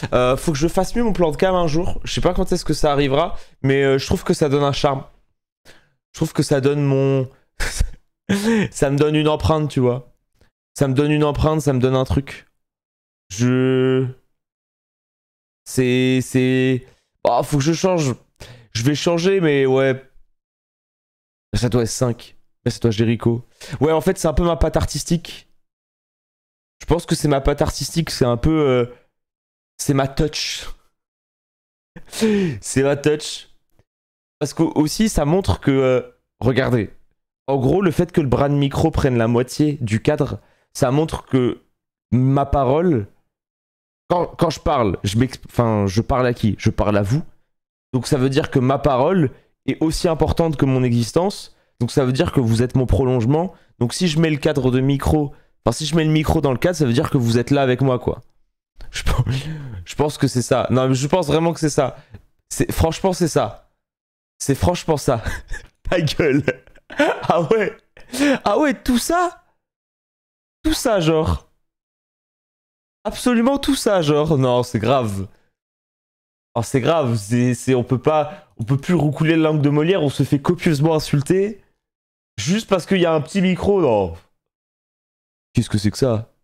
Faut que je fasse mieux mon plan de cam un jour. Je sais pas quand est-ce que ça arrivera, mais je trouve que ça donne un charme. Je trouve que ça donne mon... ça me donne une empreinte, tu vois. Ça me donne une empreinte, ça me donne un truc. C'est... Oh, faut que je change. Je vais changer, mais ouais. Ça doit être 5. Ça doit être Jericho. Ouais, en fait, c'est un peu ma patte artistique. Je pense que c'est ma patte artistique, c'est un peu... c'est ma touch. C'est ma touch. Parce que aussi, ça montre que... regardez. En gros, le fait que le bras de micro prenne la moitié du cadre, ça montre que ma parole... Quand je parle, je parle à qui? Je parle à vous. Donc ça veut dire que ma parole est aussi importante que mon existence. Donc ça veut dire que vous êtes mon prolongement. Donc si je mets le cadre de micro... Enfin, si je mets le micro dans le cadre, ça veut dire que vous êtes là avec moi, quoi. Je pense que c'est ça. Non, mais je pense vraiment que c'est ça. Franchement, c'est ça. C'est franchement ça. Ta gueule. Ah ouais. Ah ouais, tout ça? Tout ça, genre. Absolument tout ça, genre. Non, c'est grave. Oh, c'est grave. On peut plus roucouler la langue de Molière. On se fait copieusement insulter. Juste parce qu'il y a un petit micro. Non. Qu'est-ce que c'est que ça?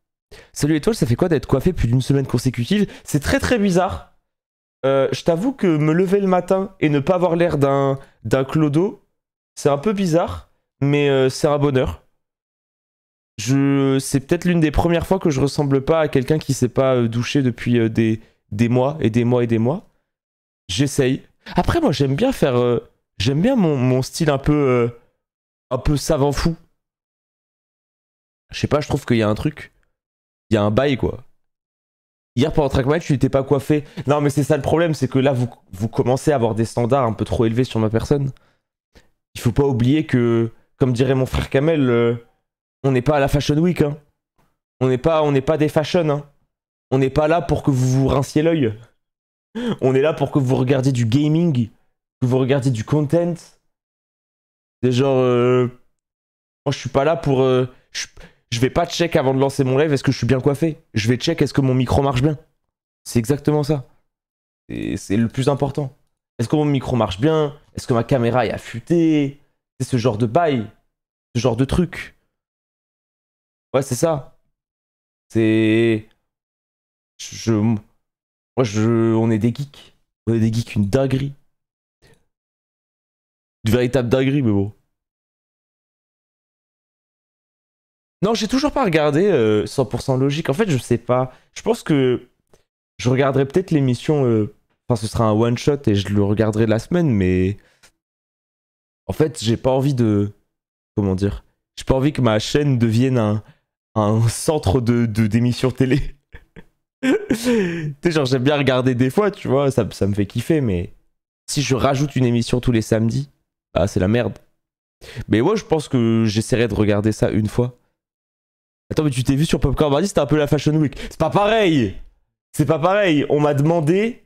Salut Étoile, ça fait quoi d'être coiffé plus d'une semaine consécutive? C'est très très bizarre. Je t'avoue que me lever le matin et ne pas avoir l'air d'un clodo, c'est un peu bizarre, mais c'est un bonheur. C'est peut-être l'une des premières fois que je ressemble pas à quelqu'un qui s'est pas douché depuis des mois et des mois et des mois. J'essaye. Après, moi, j'aime bien faire... j'aime bien mon style un peu savant fou. Je sais pas, je trouve qu'il y a un truc. Il y a un bail, quoi. Hier, pendant Track Match, tu n'étais pas coiffé. Non, mais c'est ça le problème, c'est que là, vous commencez à avoir des standards un peu trop élevés sur ma personne. Il faut pas oublier que, comme dirait mon frère Kamel, on n'est pas à la Fashion Week, hein. On n'est pas des fashion, hein. On n'est pas là pour que vous vous rinciez l'œil. On est là pour que vous regardiez du gaming, que vous regardiez du content. C'est genre... moi, je suis pas là pour... je vais pas check avant de lancer mon live est-ce que je suis bien coiffé. Je vais check est-ce que mon micro marche bien. C'est exactement ça. C'est le plus important. Est-ce que mon micro marche bien? Est-ce que ma caméra est affûtée? C'est ce genre de bail. Ce genre de truc. Ouais, c'est ça. C'est... On est des geeks. On est des geeks, une dinguerie. Une véritable dinguerie, mais bon. Non, j'ai toujours pas regardé 100% logique. En fait, je sais pas. Je pense que je regarderai peut-être l'émission. Enfin, ce sera un one shot et je le regarderai la semaine, mais en fait, j'ai pas envie de. Comment dire? J'ai pas envie que ma chaîne devienne un centre d'émissions télé. Tu sais, genre, j'aime bien regarder des fois, tu vois, ça me fait kiffer, mais si je rajoute une émission tous les samedis, ah, c'est la merde. Mais moi, je pense que j'essaierai de regarder ça une fois. Attends, mais tu t'es vu sur Popcorn Mardi, c'était un peu la Fashion Week. C'est pas pareil! C'est pas pareil. On m'a demandé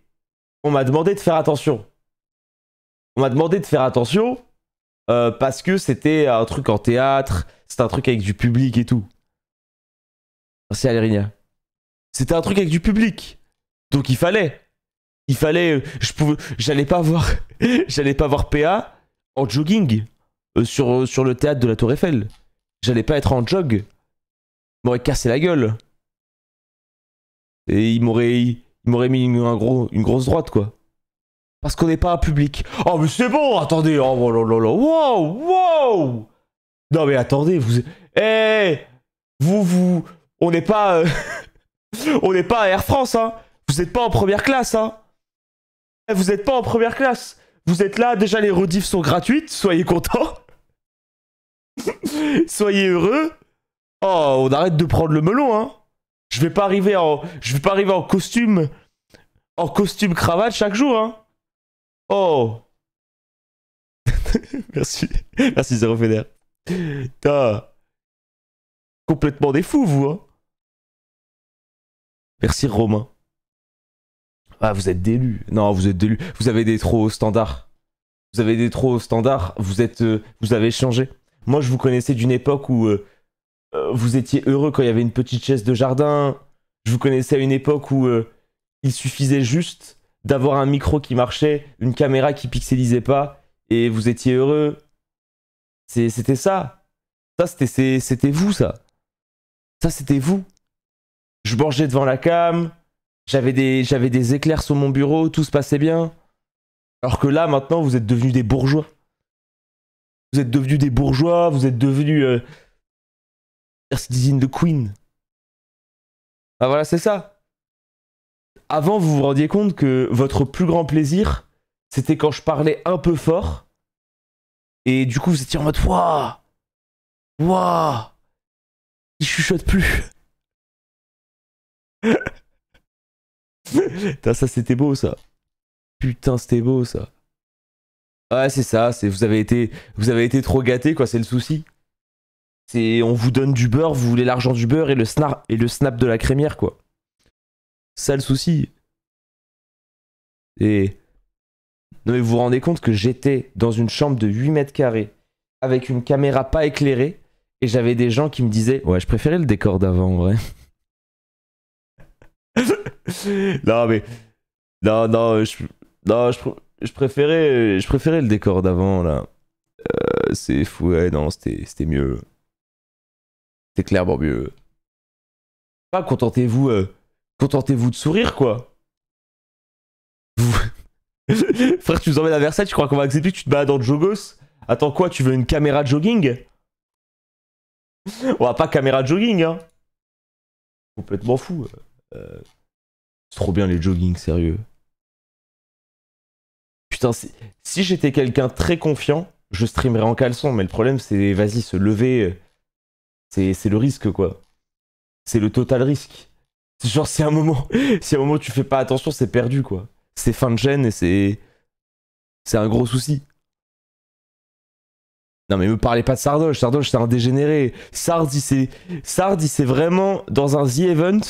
de faire attention. On m'a demandé de faire attention parce que c'était un truc en théâtre, c'était un truc avec du public et tout. Merci Alérinia. C'était un truc avec du public. Donc il fallait. J'allais pas voir. J'allais pas voir PA en jogging sur le théâtre de la Tour Eiffel. J'allais pas être en jog. Il m'aurait cassé la gueule. Et il m'aurait mis une grosse droite, quoi. Parce qu'on n'est pas un public. Oh, mais c'est bon, attendez. Oh là là là. Wow, wow. Non, mais attendez, vous. Eh, on n'est pas. On n'est pas à Air France, hein. Vous n'êtes pas en première classe, hein. Vous n'êtes pas en première classe. Vous êtes là, déjà les rediffs sont gratuites, soyez contents. Soyez heureux. Oh, on arrête de prendre le melon, hein. Je vais pas arriver en costume cravate chaque jour, hein. Oh. Merci Zéro Fédère. Putain. Complètement des fous, vous, hein. Merci Romain. Ah, vous êtes d'élus. Non, vous êtes d'élus. Vous avez des trop hauts standards. Vous avez changé. Moi, je vous connaissais d'une époque où vous étiez heureux quand il y avait une petite chaise de jardin. Je vous connaissais à une époque où il suffisait juste d'avoir un micro qui marchait, une caméra qui pixelisait pas, et vous étiez heureux. C'était ça. Ça, c'était vous, ça. Ça, c'était vous. Je mangeais devant la cam, j'avais des éclairs sur mon bureau, tout se passait bien. Alors que là, maintenant, vous êtes devenus des bourgeois. Vous êtes devenus des bourgeois, vous êtes devenus citizen de Queen. Ah voilà, c'est ça. Avant, vous vous rendiez compte que votre plus grand plaisir, c'était quand je parlais un peu fort. Et du coup, vous étiez en mode waouh, waouh, il chuchote plus. Putain, ça c'était beau ça. Putain, c'était beau ça. Ouais, c'est ça, vous avez été trop gâtés quoi, c'est le souci. C'est on vous donne du beurre, vous voulez l'argent du beurre et le snap de la crémière quoi. Ça le souci. Et non mais vous vous rendez compte que j'étais dans une chambre de 8 mètres carrés avec une caméra pas éclairée et j'avais des gens qui me disaient ouais, je préférais le décor d'avant en vrai. Non mais non non je préférais le décor d'avant là. C'est fou ouais non c'était mieux. C'était clairement mieux. Pas contentez-vous de sourire quoi. Frère, tu nous emmènes à Versailles, tu crois qu'on va accepter que tu te balades en jogos? Attends quoi, tu veux une caméra de jogging? On va pas caméra de jogging hein. Complètement fou. C'est trop bien les jogging, sérieux. Putain, si j'étais quelqu'un très confiant, je streamerais en caleçon, mais le problème c'est, vas-y, se lever, c'est le risque quoi. C'est le total risque. C'est genre, si à un moment tu fais pas attention, c'est perdu quoi. C'est fin de gêne et c'est un gros souci. Non mais me parlez pas de Sardoche, Sardoche c'est un dégénéré. Sard il s'est vraiment dans un The Event.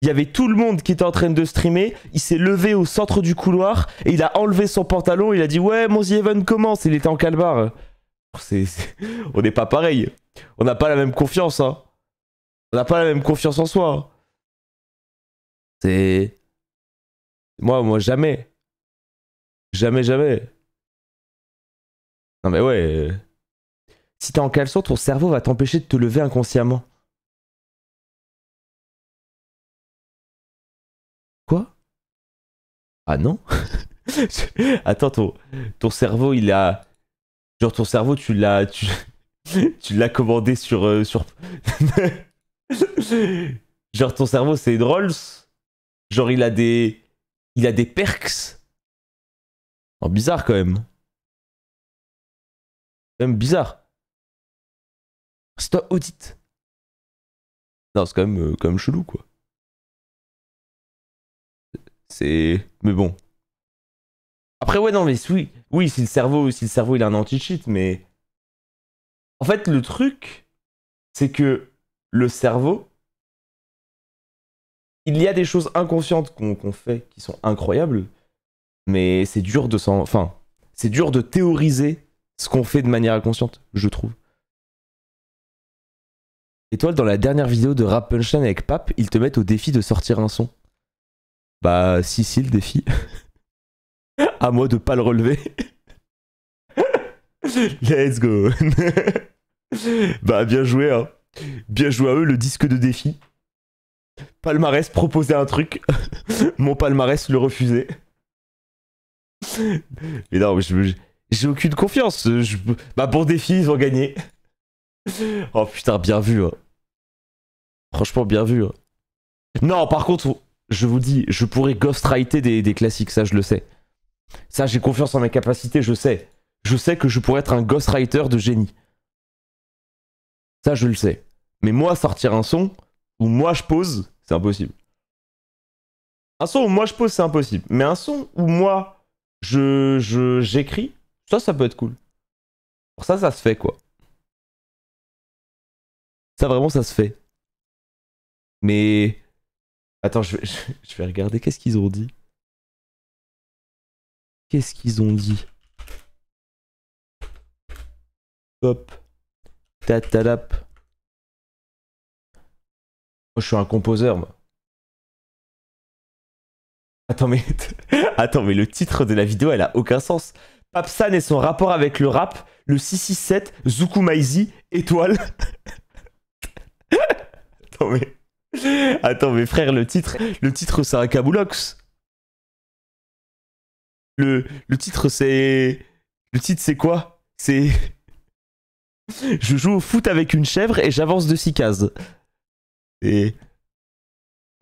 Il y avait tout le monde qui était en train de streamer. Il s'est levé au centre du couloir et il a enlevé son pantalon. Il a dit ouais mon The Event commence. Il était en calbar. On n'est pas pareil. On n'a pas la même confiance. Hein. On n'a pas la même confiance en soi. Hein. C'est moi jamais. Jamais jamais. Non mais ouais. Si t'es en caleçon, ton cerveau va t'empêcher de te lever inconsciemment. Quoi? Ah non? Attends, ton cerveau, il a... Genre ton cerveau, tu l'as commandé sur... Genre ton cerveau, c'est une Rolls. Genre il a des... Il a des perks. Oh, bizarre quand même. Quand même bizarre. C'est toi, audit. Non, c'est quand même chelou, quoi. C'est... Mais bon. Après, ouais, non, mais oui, si le cerveau, il a un anti-cheat, mais... En fait, le truc, c'est que le cerveau, il y a des choses inconscientes qu'on fait qui sont incroyables, mais c'est dur de s'en... Enfin, c'est dur de théoriser ce qu'on fait de manière inconsciente, je trouve. Et toi, dans la dernière vidéo de Rap Punchline avec Pape, ils te mettent au défi de sortir un son. Bah, si, le défi. À moi de pas le relever. Let's go. Bah, bien joué, hein. Bien joué à eux, le disque de défi. Palmarès proposait un truc. Mon palmarès le refusait. Mais non, j'ai aucune confiance. Bah, pour défi, ils ont gagné. Oh putain, bien vu. Hein. Franchement, bien vu. Hein. Non, par contre, je vous dis, je pourrais ghostwriter des classiques, ça je le sais. Ça, j'ai confiance en mes capacités, je sais. Je sais que je pourrais être un ghostwriter de génie. Ça, je le sais. Mais moi, sortir un son où moi je pose, c'est impossible. Un son où moi je pose, c'est impossible. Mais un son où moi j'écris, ça peut être cool. Pour ça se fait quoi. Ça vraiment, ça se fait. Mais attends, je vais regarder. Qu'est-ce qu'ils ont dit? Qu'est-ce qu'ils ont dit? Hop. Tatalap. Moi, je suis un composeur, moi. Attends, mais... Attends, mais le titre de la vidéo, elle a aucun sens. Papsan et son rapport avec le rap, le 667, Zukumaizi, étoile. Attends, mais... Attends, mais frère, le titre c'est un Camoulox. Le titre, c'est... Le titre, c'est quoi? C'est... Je joue au foot avec une chèvre et j'avance de 6 cases. Et...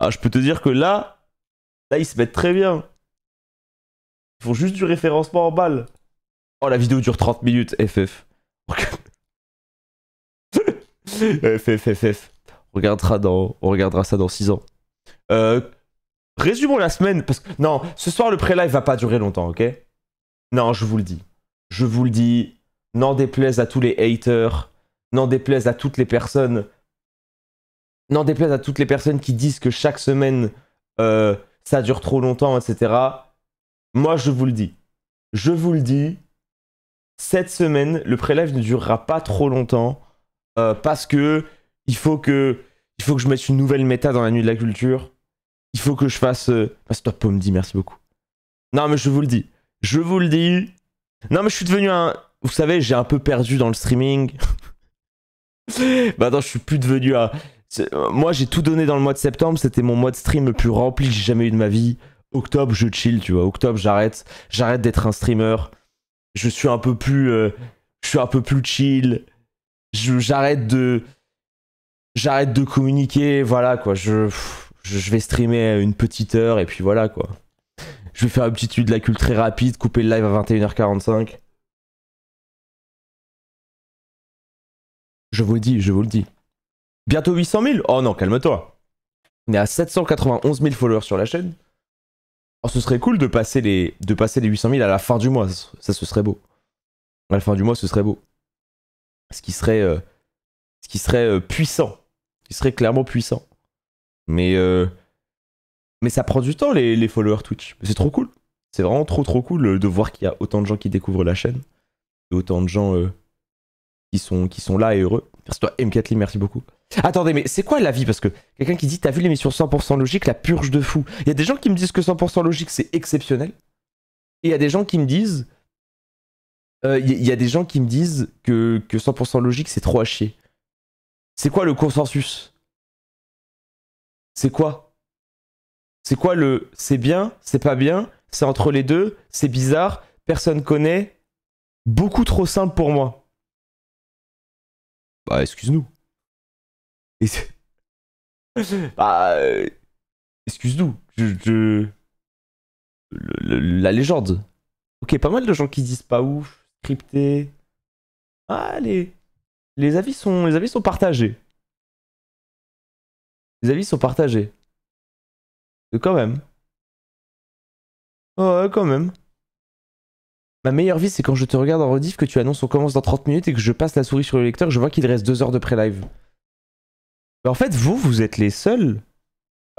Ah, je peux te dire que là, ils se mettent très bien. Ils font juste du référencement en balle. Oh, la vidéo dure 30 minutes, FF. FF. On regardera ça dans 6 ans. Résumons la semaine, parce que... Non, ce soir, le pré-live va pas durer longtemps, ok? Non, je vous le dis. Je vous le dis. N'en déplaise à tous les haters. N'en déplaise à toutes les personnes... N'en déplaise à toutes les personnes qui disent que chaque semaine, ça dure trop longtemps, etc. Moi, je vous le dis. Je vous le dis. Cette semaine, le pré-live ne durera pas trop longtemps. Parce que il faut que je mette une nouvelle méta dans la nuit de la culture. Il faut que je fasse... Stop Pomdi, merci beaucoup. Non, mais je vous le dis. Je vous le dis. Non, mais je suis devenu un... Vous savez, j'ai un peu perdu dans le streaming. Maintenant, je suis plus devenu un... Moi, j'ai tout donné dans le mois de septembre. C'était mon mois de stream le plus rempli que j'ai jamais eu de ma vie. Octobre, je chill, tu vois. Octobre, j'arrête d'être un streamer. Je suis un peu plus... je suis un peu plus chill. J'arrête de communiquer. Voilà, quoi. Je vais streamer une petite heure et puis voilà, quoi. Je vais faire une petite nuit de la culture très rapide, couper le live à 21h45. Je vous le dis. Bientôt 800 000? Oh non, calme-toi. On est à 791 000 followers sur la chaîne. Oh, ce serait cool de passer les 800 000 à la fin du mois. Ça, ce serait beau. À la fin du mois, ce serait beau. Ce qui serait puissant. Ce qui serait clairement puissant. Mais ça prend du temps, les followers Twitch. C'est trop cool. C'est vraiment trop cool de voir qu'il y a autant de gens qui découvrent la chaîne. Et autant de gens qui sont là et heureux. Merci toi, M4Lee, merci beaucoup. Attendez, mais c'est quoi la vie? Parce que quelqu'un qui dit, t'as vu l'émission 100% logique, la purge de fou. Il y a des gens qui me disent que 100% logique, c'est exceptionnel. Et il y a des gens qui me disent... Il y a des gens qui me disent que 100% logique, c'est trop à chier. C'est quoi le consensus? C'est quoi? C'est quoi le... C'est bien? C'est pas bien? C'est entre les deux? C'est bizarre? Personne connaît? Beaucoup trop simple pour moi. Bah, excuse-nous. Bah, excuse-nous. La légende. Ok, pas mal de gens qui disent pas ouf, scripté. Ah, les avis sont partagés. Les avis sont partagés. Quand même. Ouais, quand même. Ma meilleure vie, c'est quand je te regarde en rediff, que tu annonces on commence dans 30 minutes et que je passe la souris sur le lecteur, je vois qu'il reste 2 heures de pré-live. Mais en fait, vous êtes les seuls.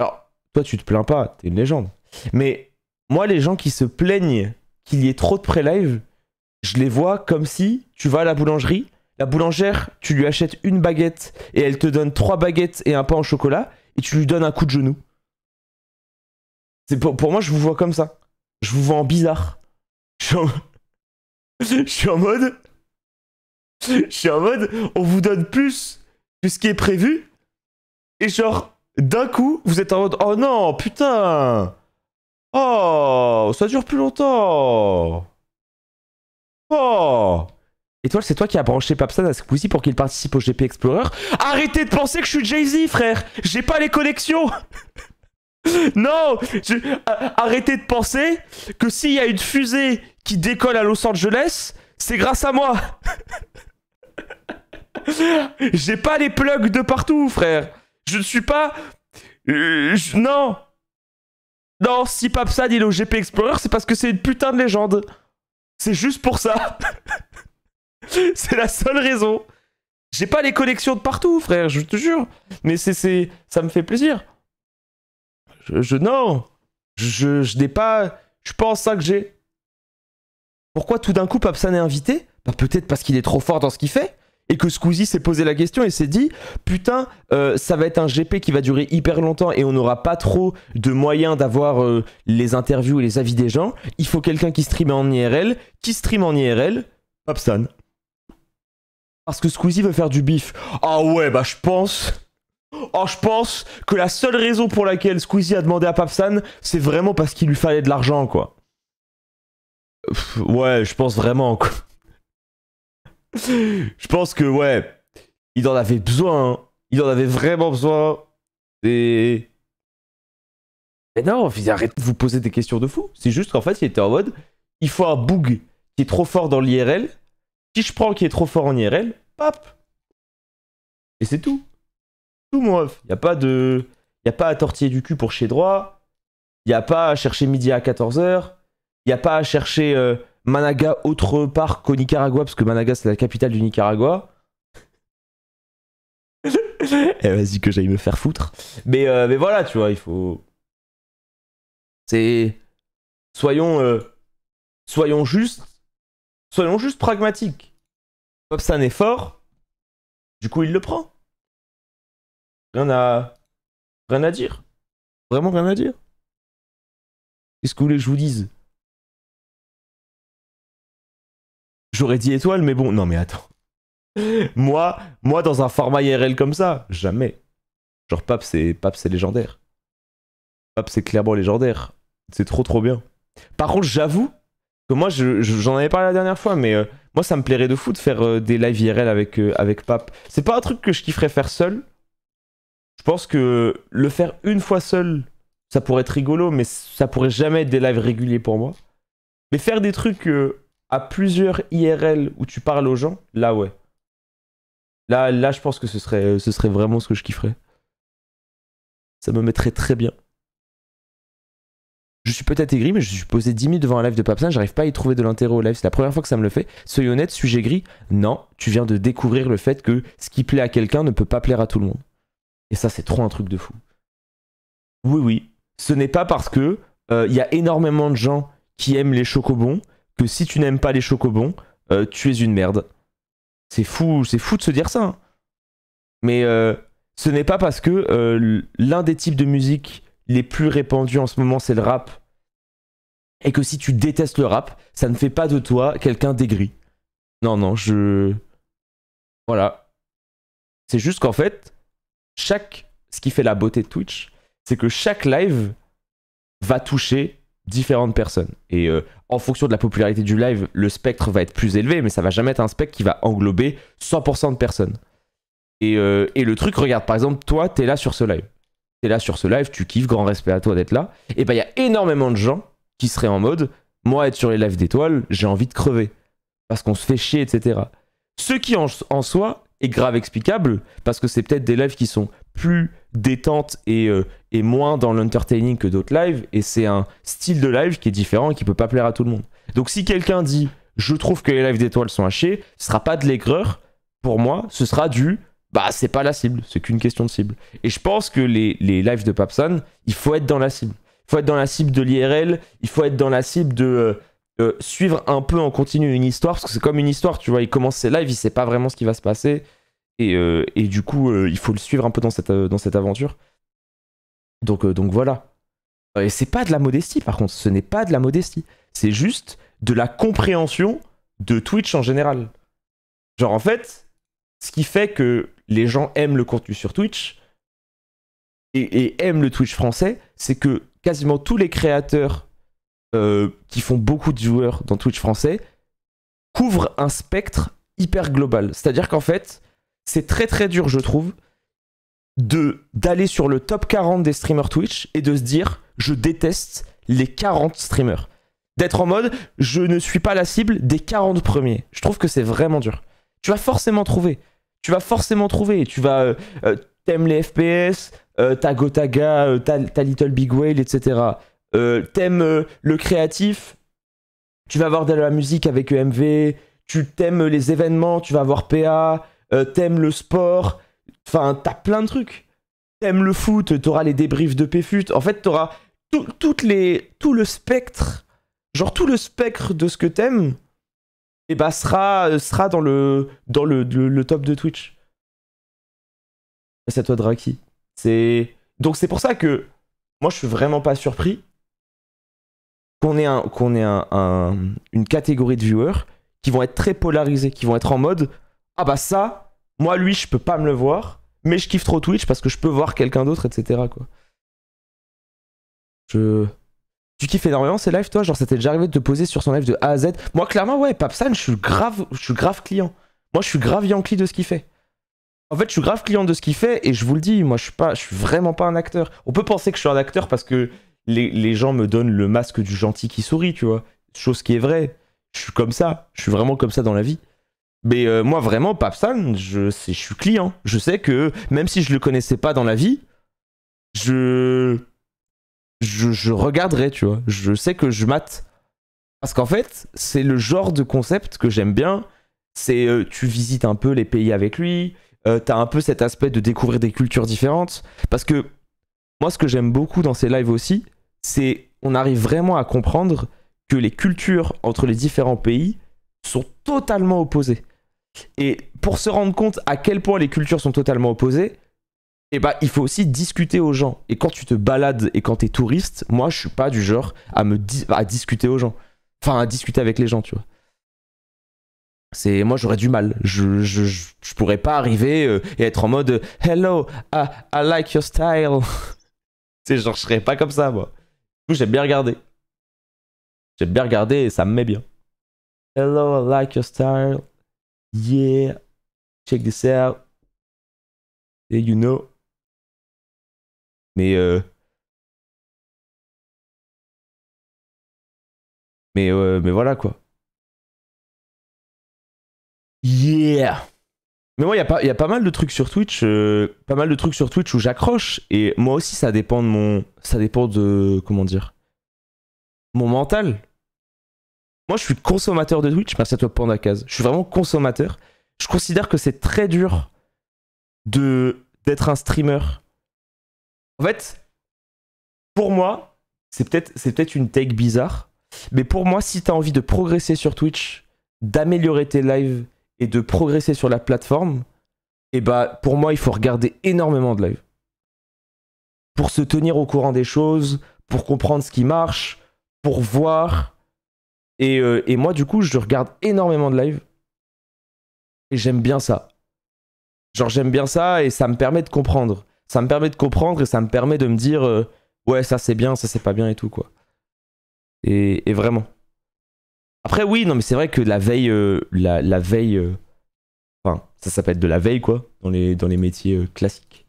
Alors, toi, tu te plains pas, t'es une légende. Mais moi, les gens qui se plaignent qu'il y ait trop de pré-live, je les vois comme si tu vas à la boulangerie, la boulangère, tu lui achètes une baguette et elle te donne 3 baguettes et un pain au chocolat et tu lui donnes un coup de genou. Pour moi, je vous vois comme ça. Je vous vois en bizarre. Je suis en mode, on vous donne plus que ce qui est prévu. Et genre, d'un coup, vous êtes en mode, oh non, putain. Oh, ça dure plus longtemps. Oh. Et toi, c'est toi qui as branché Papsan à Squeezie pour qu'il participe au GP Explorer. Arrêtez de penser que je suis Jay-Z, frère. J'ai pas les connexions. Non, arrêtez de penser que s'il y a une fusée qui décolle à Los Angeles, c'est grâce à moi. J'ai pas les plugs de partout, frère. Je ne suis pas... Non. Non, si Papsan il est au GP Explorer, c'est parce que c'est une putain de légende. C'est juste pour ça. C'est la seule raison. J'ai pas les connexions de partout, frère, je te jure. Mais ça me fait plaisir. Non. Je n'ai pas... Je suis pas en 5G. Pourquoi tout d'un coup Papsan est invité? Bah peut-être parce qu'il est trop fort dans ce qu'il fait. et que Squeezie s'est posé la question et s'est dit putain, ça va être un GP qui va durer hyper longtemps et on n'aura pas trop de moyens d'avoir les interviews et les avis des gens. Il faut quelqu'un qui stream en IRL. Qui stream en IRL? Papsan. Parce que Squeezie veut faire du bif. Ah ouais, bah je pense... Oh, je pense que la seule raison pour laquelle Squeezie a demandé à Papsan, c'est vraiment parce qu'il lui fallait de l'argent, quoi. Ouais, je pense vraiment, quoi. Je pense que, ouais, il en avait besoin. Hein. Il en avait vraiment besoin. Et... Mais non, arrêtez de vous poser des questions de fou. C'est juste qu'en fait, il était en mode, il faut un boog qui est trop fort dans l'IRL. Si je prends qui est trop fort en IRL, pap. Et c'est tout. Tout, mon ref. Y a pas à tortiller du cul pour chez droit. Y a pas à chercher midi à 14h. Y a pas à chercher Managa autre part qu'au Nicaragua, parce que Managa c'est la capitale du Nicaragua. Eh, vas-y que j'aille me faire foutre. Mais voilà, tu vois, il faut... C'est... Soyons juste pragmatiques. Popsan est fort, du coup il le prend. Rien à dire. Vraiment rien à dire. Qu'est-ce que vous voulez que je vous dise? J'aurais dit étoile, mais bon, non mais attends. moi dans un format IRL comme ça, jamais. Genre Pap c'est légendaire. Pap c'est clairement légendaire. C'est trop bien. Par contre, j'avoue que moi, j'en avais parlé la dernière fois, mais moi ça me plairait de fou de faire des live IRL avec Pap. C'est pas un truc que je kifferais faire seul. Je pense que le faire une fois seul, ça pourrait être rigolo, mais ça pourrait jamais être des lives réguliers pour moi. Mais faire des trucs à plusieurs IRL où tu parles aux gens, là ouais. Là je pense que ce serait vraiment ce que je kifferais. Ça me mettrait très bien. Je suis peut-être aigri, mais je suis posé 10 minutes devant un live de Papsan, j'arrive pas à y trouver de l'intérêt au live. C'est la première fois que ça me le fait. Soyez honnête, suis-je aigri? Non, tu viens de découvrir le fait que ce qui plaît à quelqu'un ne peut pas plaire à tout le monde. Et ça, c'est trop un truc de fou. Oui. Ce n'est pas parce que y a énormément de gens qui aiment les chocobons que si tu n'aimes pas les chocobons, tu es une merde. C'est fou de se dire ça. Hein. Mais ce n'est pas parce que l'un des types de musique les plus répandus en ce moment, c'est le rap. Et que si tu détestes le rap, ça ne fait pas de toi quelqu'un d'aigri. Non, Voilà. C'est juste qu'en fait, ce qui fait la beauté de Twitch, c'est que chaque live va toucher différentes personnes. Et en fonction de la popularité du live, le spectre va être plus élevé, mais ça va jamais être un spectre qui va englober 100% de personnes. Et le truc, regarde, par exemple, toi, t'es là sur ce live. T'es là sur ce live, tu kiffes, grand respect à toi d'être là. Et bah, il y a énormément de gens qui seraient en mode, moi, être sur les lives d'étoiles, j'ai envie de crever. Parce qu'on se fait chier, etc. Ce qui, en soi, est grave explicable, parce que c'est peut-être des lives qui sont plus détentes et moins dans l'entertaining que d'autres lives, et c'est un style de live qui est différent et qui peut pas plaire à tout le monde. Donc si quelqu'un dit « je trouve que les lives d'étoiles sont à chier », ce sera pas de l'aigreur, pour moi, ce sera du « bah c'est pas la cible, c'est qu'une question de cible ». Et je pense que les lives de Papsan, il faut être dans la cible. Il faut être dans la cible de l'IRL, il faut être dans la cible de... suivre un peu en continu une histoire, parce que c'est comme une histoire, tu vois, il commence ses lives, il sait pas vraiment ce qui va se passer, et du coup, il faut le suivre un peu dans cette aventure. Donc voilà. Et c'est pas de la modestie, par contre, ce n'est pas de la modestie, c'est juste de la compréhension de Twitch en général. Genre, en fait, ce qui fait que les gens aiment le contenu sur Twitch, et aiment le Twitch français, c'est que quasiment tous les créateurs qui font beaucoup de viewers dans Twitch français couvrent un spectre hyper global. C'est-à-dire qu'en fait, c'est très très dur, je trouve, d'aller sur le top 40 des streamers Twitch et de se dire je déteste les 40 streamers. D'être en mode je ne suis pas la cible des 40 premiers. Je trouve que c'est vraiment dur. Tu vas forcément trouver. Et tu vas... t'aimes les FPS, t'as Gotaga, t'as Little Big Whale, etc. T'aimes le créatif, tu vas avoir de la musique avec EMV, tu t'aimes les événements, tu vas avoir PA, t'aimes le sport, enfin t'as plein de trucs. T'aimes le foot, t'auras les débriefs de PFUT, en fait t'auras tout le spectre, genre tout le spectre de ce que t'aimes, et bah sera dans le top de Twitch. C'est à toi, Draki. Donc c'est pour ça que moi je suis vraiment pas surpris qu'on ait, une catégorie de viewers qui vont être très polarisés, qui vont être en mode ah bah ça, moi lui je peux pas me le voir, mais je kiffe trop Twitch parce que je peux voir quelqu'un d'autre, etc. quoi. Tu kiffes énormément ces lives, toi? Genre, ça t'est déjà arrivé de te poser sur son live de A à Z? Moi, clairement, ouais, Papsan, je suis grave client. Moi, je suis grave Yankee de ce qu'il fait. En fait, je suis grave client de ce qu'il fait et je vous le dis, moi, je suis vraiment pas un acteur. On peut penser que je suis un acteur parce que les gens me donnent le masque du gentil qui sourit, tu vois. Chose qui est vraie. Je suis comme ça. Je suis vraiment comme ça dans la vie. Mais moi, vraiment, Papsan, je suis client. Je sais que même si je le connaissais pas dans la vie, je regarderai, tu vois. Je sais que je mate. Parce qu'en fait, c'est le genre de concept que j'aime bien. C'est tu visites un peu les pays avec lui. T'as un peu cet aspect de découvrir des cultures différentes. Parce que moi, ce que j'aime beaucoup dans ces lives aussi, c'est on arrive vraiment à comprendre que les cultures entre les différents pays sont totalement opposées. Et pour se rendre compte à quel point les cultures sont totalement opposées, et bah, il faut aussi discuter aux gens. Et quand tu te balades et quand t'es touriste, moi, je suis pas du genre à discuter aux gens. Enfin, à discuter avec les gens, tu vois. Moi, j'aurais du mal. Je pourrais pas arriver et être en mode Hello, I like your style. C'est genre, je serais pas comme ça, moi. Du coup, j'aime bien regarder. J'aime bien regarder et ça me met bien. Hello, I like your style. Yeah. Check this out. Et you know. Mais voilà quoi. Yeah. Mais moi, il y a pas mal de trucs sur Twitch, où j'accroche. Et moi aussi, ça dépend de comment dire, mon mental. Moi, je suis consommateur de Twitch. Merci à toi, Pandakaz. Je suis vraiment consommateur. Je considère que c'est très dur d'être un streamer. En fait, pour moi, c'est peut-être une take bizarre, mais pour moi, si t'as envie de progresser sur Twitch, d'améliorer tes lives et de progresser sur la plateforme, et bah pour moi, il faut regarder énormément de lives. Pour se tenir au courant des choses, pour comprendre ce qui marche, pour voir. Et moi, du coup, je regarde énormément de lives. Et j'aime bien ça. Genre, j'aime bien ça et ça me permet de comprendre. Ça me permet de comprendre et ça me permet de me dire ouais, ça c'est bien, ça c'est pas bien et tout, quoi. Et vraiment. Après, oui, non, mais c'est vrai que la veille, la veille, enfin, ça s'appelle de la veille, quoi, dans les métiers classiques.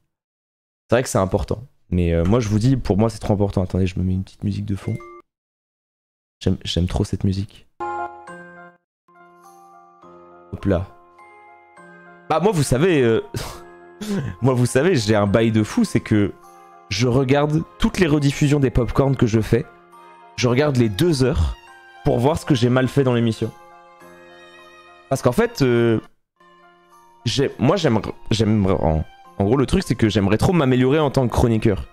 C'est vrai que c'est important. Mais moi, je vous dis, pour moi, c'est trop important. Attendez, je me mets une petite musique de fond. J'aime trop cette musique. Hop là. Bah, moi, vous savez, moi, vous savez, j'ai un bail de fou, c'est que je regarde toutes les rediffusions des popcorn que je fais. Je regarde les 2 heures pour voir ce que j'ai mal fait dans l'émission. Parce qu'en fait, moi, en gros, le truc, c'est que j'aimerais trop m'améliorer en tant que chroniqueur.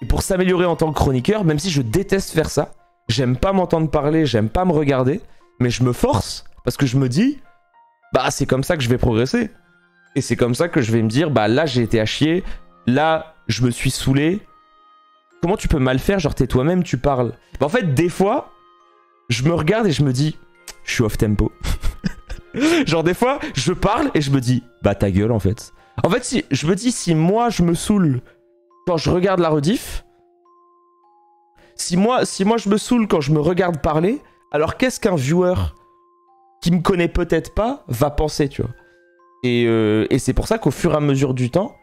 Et pour s'améliorer en tant que chroniqueur, même si je déteste faire ça, j'aime pas m'entendre parler, j'aime pas me regarder, mais je me force parce que je me dis, bah, c'est comme ça que je vais progresser. Et c'est comme ça que je vais me dire, bah là, j'ai été à chier, là, je me suis saoulé. Comment tu peux mal faire? Genre, t'es toi-même, tu parles. Bah, en fait, des fois, je me regarde et je me dis, je suis off tempo. Genre, des fois, je parle et je me dis, bah ta gueule, en fait. En fait, si je me dis, si moi, je me saoule quand je regarde la rediff, si moi, je me saoule quand je me regarde parler, alors qu'est-ce qu'un viewer qui me connaît peut-être pas va penser, tu vois? Et c'est pour ça qu'au fur et à mesure du temps,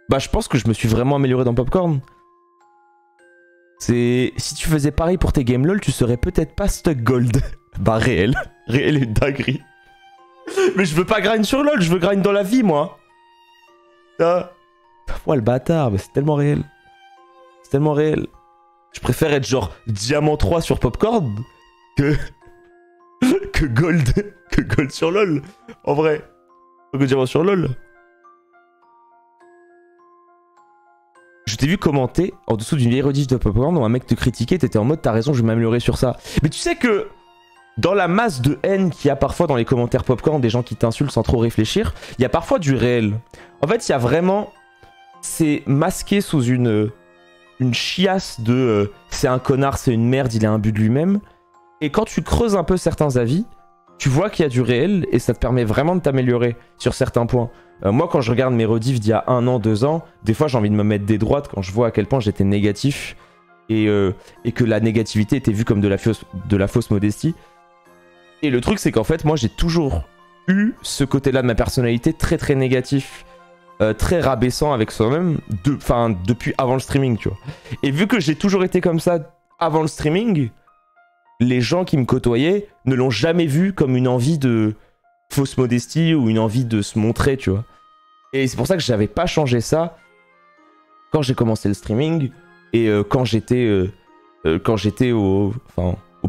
bah je pense que je me suis vraiment amélioré dans Popcorn. Si tu faisais pareil pour tes games LOL, tu serais peut-être pas stuck gold. Bah réel. Réel et dinguerie. Mais je veux pas grind sur LOL, je veux grind dans la vie, moi. Ah. Ouais, le bâtard, mais c'est tellement réel. C'est tellement réel. Je préfère être genre Diamant 3 sur Popcorn que Gold sur LOL. En vrai. Que Diamant sur LOL. Je t'ai vu commenter en dessous d'une vieille rediff de Popcorn où un mec te critiquait, t'étais en mode t'as raison, je vais m'améliorer sur ça. Mais tu sais que dans la masse de haine qu'il y a parfois dans les commentaires popcorn, des gens qui t'insultent sans trop réfléchir, il y a parfois du réel. En fait, il y a vraiment... C'est masqué sous une chiasse de c'est un connard, c'est une merde, il est imbu de lui-même. Et quand tu creuses un peu certains avis, tu vois qu'il y a du réel et ça te permet vraiment de t'améliorer sur certains points. Moi, quand je regarde mes rediffs d'il y a 1 an, 2 ans, des fois j'ai envie de me mettre des droites quand je vois à quel point j'étais négatif et que la négativité était vue comme de la fausse modestie. Et le truc, c'est qu'en fait, moi, j'ai toujours eu ce côté-là de ma personnalité très très négatif, très rabaissant avec soi-même, depuis avant le streaming, tu vois. Et vu que j'ai toujours été comme ça avant le streaming, les gens qui me côtoyaient ne l'ont jamais vu comme une envie de fausse modestie ou une envie de se montrer, tu vois. Et c'est pour ça que j'avais pas changé ça quand j'ai commencé le streaming et quand j'étais au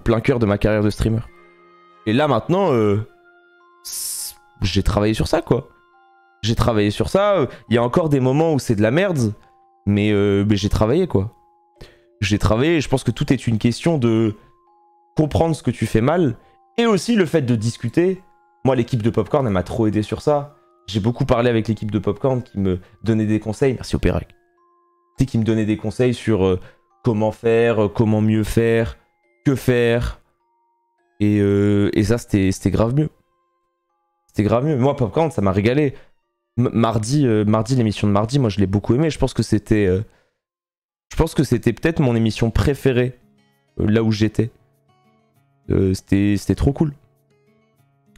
plein cœur de ma carrière de streamer. Et là maintenant, j'ai travaillé sur ça, quoi. J'ai travaillé sur ça. Il y a encore des moments où c'est de la merde, mais j'ai travaillé, quoi. J'ai travaillé et je pense que tout est une question de comprendre ce que tu fais mal et aussi le fait de discuter. Moi, l'équipe de Popcorn, elle m'a trop aidé sur ça. J'ai beaucoup parlé avec l'équipe de Popcorn qui me donnait des conseils. Merci Opérac. Qui me donnait des conseils sur comment faire, comment mieux faire, que faire. Et ça, c'était grave mieux. C'était grave mieux. Moi, Popcorn, ça m'a régalé. Mardi, l'émission de mardi, moi, je l'ai beaucoup aimé. Je pense que c'était peut-être mon émission préférée là où j'étais. C'était trop cool.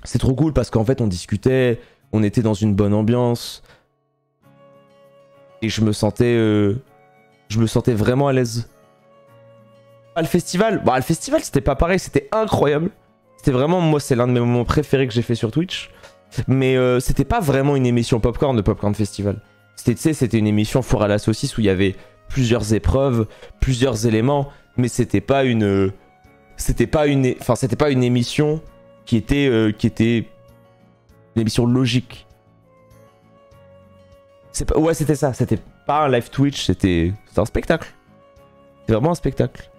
C'est trop cool parce qu'en fait, on discutait, on était dans une bonne ambiance. Et je me sentais vraiment à l'aise. Ah, le festival, le festival c'était pas pareil, c'était incroyable. C'était vraiment, moi c'est l'un de mes moments préférés que j'ai fait sur Twitch. Mais c'était pas vraiment une émission Popcorn de Popcorn Festival. C'était une émission foire à la saucisse où il y avait plusieurs épreuves, plusieurs éléments. Mais c'était pas une émission qui était une émission logique. Ouais, c'était ça, c'était pas un live Twitch, c'était un spectacle. C'était vraiment un spectacle.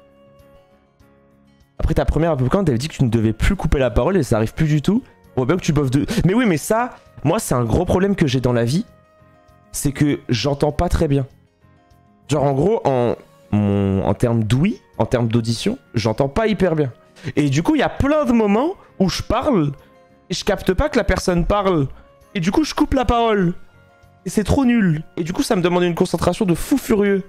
Après ta première Popcorn, t'avais dit que tu ne devais plus couper la parole et ça arrive plus du tout. On voit bien que tu boffes de... Mais oui, mais ça, moi, c'est un gros problème que j'ai dans la vie. C'est que j'entends pas très bien. Genre, en gros, en termes d'ouïe, en termes d'audition, j'entends pas hyper bien. Et du coup, il y a plein de moments où je parle et je capte pas que la personne parle. Et du coup, je coupe la parole. Et c'est trop nul. Et du coup, ça me demande une concentration de fou furieux.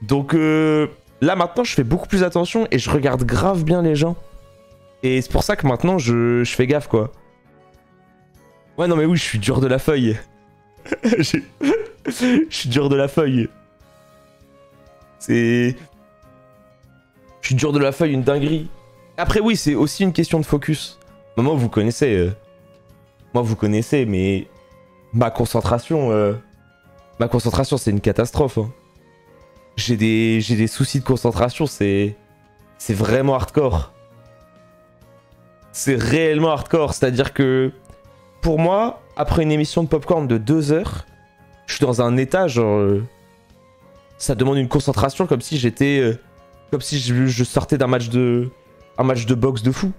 Donc là, maintenant, je fais beaucoup plus attention et je regarde grave bien les gens. Et c'est pour ça que maintenant, je fais gaffe, quoi. Ouais, non, mais oui, je suis dur de la feuille. Je suis dur de la feuille. Je suis dur de la feuille, une dinguerie. Après, oui, c'est aussi une question de focus. Moi, vous connaissez. Moi, vous connaissez, mais... Ma concentration, c'est une catastrophe. Hein. J'ai des soucis de concentration, c'est vraiment hardcore. C'est réellement hardcore. C'est-à-dire que, pour moi, après une émission de Popcorn de 2 heures, je suis dans un état, genre... ça demande une concentration comme si j'étais... comme si je sortais d'un match de... un match de boxe de fou.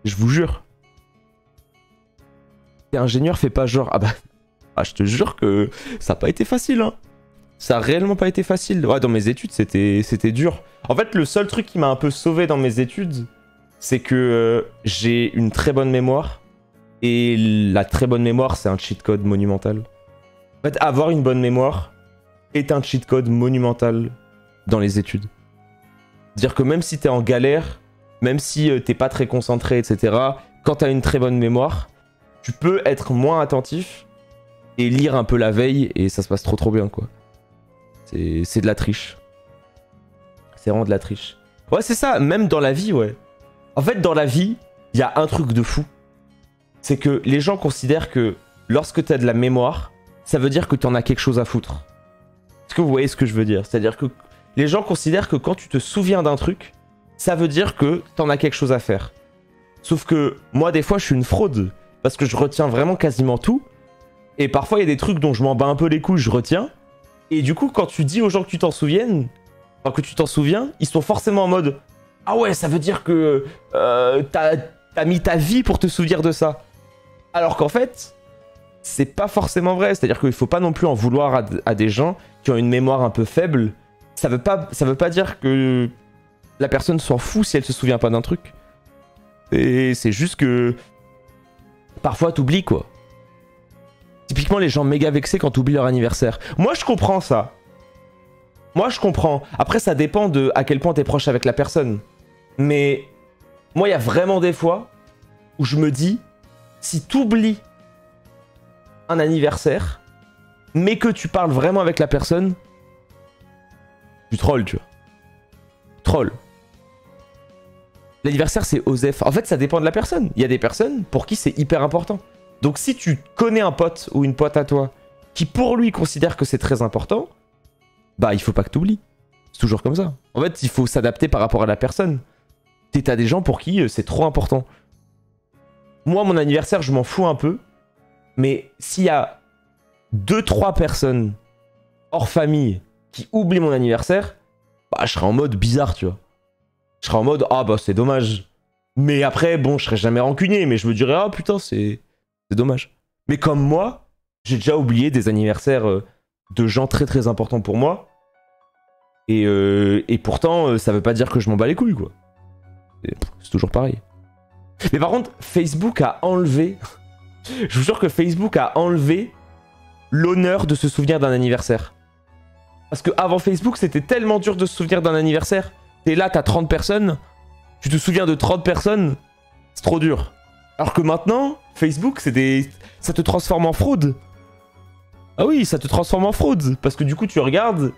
Je vous jure. Et ingénieur fait pas genre... je te jure que ça a pas été facile, hein. Ça a réellement pas été facile. Ouais, dans mes études, c'était dur. En fait, le seul truc qui m'a un peu sauvé dans mes études, c'est que j'ai une très bonne mémoire. Et la très bonne mémoire, c'est un cheat code monumental. En fait, avoir une bonne mémoire est un cheat code monumental dans les études. C'est-à-dire que même si t'es en galère, même si t'es pas très concentré, etc., quand t'as une très bonne mémoire, tu peux être moins attentif et lire un peu la veille et ça se passe trop bien, quoi. C'est de la triche. C'est vraiment de la triche. Ouais, c'est ça, même dans la vie, ouais. En fait, dans la vie, il y a un truc de fou. C'est que les gens considèrent que lorsque t'as de la mémoire, ça veut dire que t'en as quelque chose à foutre. Est-ce que vous voyez ce que je veux dire? C'est-à-dire que les gens considèrent que quand tu te souviens d'un truc, ça veut dire que t'en as quelque chose à faire. Sauf que moi, des fois, je suis une fraude. Parce que je retiens vraiment quasiment tout. Et parfois, il y a des trucs dont je m'en bats un peu les couilles, je retiens. Et du coup, quand tu dis aux gens que tu t'en souviens, ils sont forcément en mode ah ouais, ça veut dire que t'as mis ta vie pour te souvenir de ça. Alors qu'en fait, c'est pas forcément vrai. C'est-à-dire qu'il faut pas non plus en vouloir à des gens qui ont une mémoire un peu faible. Ça veut pas dire que la personne s'en fout si elle se souvient pas d'un truc. Et c'est juste que parfois t'oublies, quoi. Typiquement les gens méga vexés quand t'oublies leur anniversaire. Moi je comprends ça. Moi je comprends. Après ça dépend de à quel point t'es proche avec la personne. Mais moi il y a vraiment des fois où je me dis, si t'oublies un anniversaire, mais que tu parles vraiment avec la personne, tu trolls, tu vois. Troll. L'anniversaire c'est Osef. En fait ça dépend de la personne. Il y a des personnes pour qui c'est hyper important. Donc si tu connais un pote ou une pote à toi qui pour lui considère que c'est très important, bah il faut pas que t'oublies. C'est toujours comme ça. En fait il faut s'adapter par rapport à la personne. T'as des gens pour qui c'est trop important. Moi mon anniversaire je m'en fous un peu. Mais s'il y a 2-3 personnes hors famille qui oublient mon anniversaire, bah je serai en mode bizarre, tu vois. Je serai en mode ah bah c'est dommage. Mais après bon je serai jamais rancunier, mais je me dirais ah putain c'est dommage. Mais comme moi, j'ai déjà oublié des anniversaires de gens très très importants pour moi. Et pourtant ça veut pas dire que je m'en bats les couilles, quoi. C'est toujours pareil. Mais par contre Facebook a enlevé... Je vous jure que Facebook a enlevé l'honneur de se souvenir d'un anniversaire. Parce que avant Facebook, c'était tellement dur de se souvenir d'un anniversaire. T'es là, t'as 30 personnes. Tu te souviens de 30 personnes. C'est trop dur. Alors que maintenant, Facebook, ça te transforme en fraude. Ah oui, ça te transforme en fraude. Parce que du coup, tu regardes,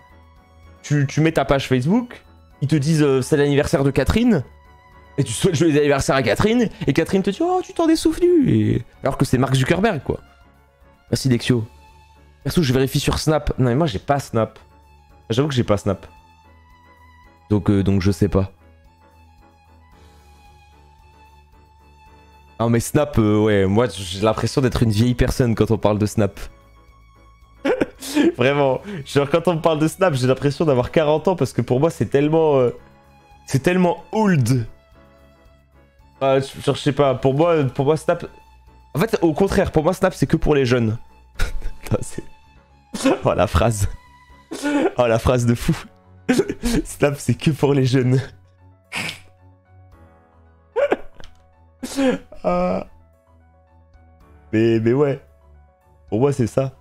tu mets ta page Facebook, ils te disent c'est l'anniversaire de Catherine. Et tu souhaites joyeux anniversaire à Catherine, et Catherine te dit oh tu t'en es souvenu, et... alors que c'est Mark Zuckerberg, quoi. Merci Dexio. Perso je vérifie sur Snap. Non mais moi j'ai pas Snap. J'avoue que j'ai pas Snap. Donc je sais pas. Non mais Snap, ouais, moi j'ai l'impression d'être une vieille personne quand on parle de Snap. Vraiment, genre quand on me parle de Snap, j'ai l'impression d'avoir 40 ans parce que pour moi c'est tellement old. Genre, je sais pas, pour moi Snap... En fait, au contraire, pour moi Snap c'est que pour les jeunes. Oh la phrase. Oh la phrase de fou. Snap c'est que pour les jeunes. Ah. Mais ouais. Pour moi c'est ça.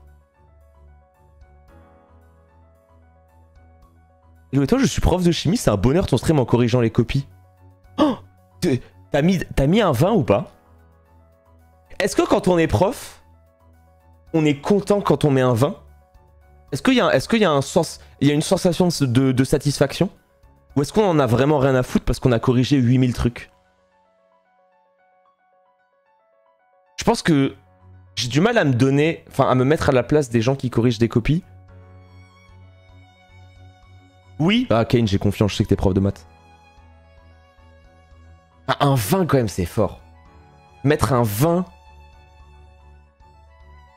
Et toi je suis prof de chimie, c'est un bonheur ton stream en corrigeant les copies. Oh, t'as mis un 20 ou pas? Est-ce que quand on est prof, on est content quand on met un 20? Est-ce qu'il y a une sensation de satisfaction? Ou est-ce qu'on en a vraiment rien à foutre parce qu'on a corrigé 8000 trucs? Je pense que j'ai du mal à me mettre à la place des gens qui corrigent des copies. Oui. Ah Kane, j'ai confiance, je sais que t'es prof de maths. Un 20 quand même, c'est fort. Mettre un 20...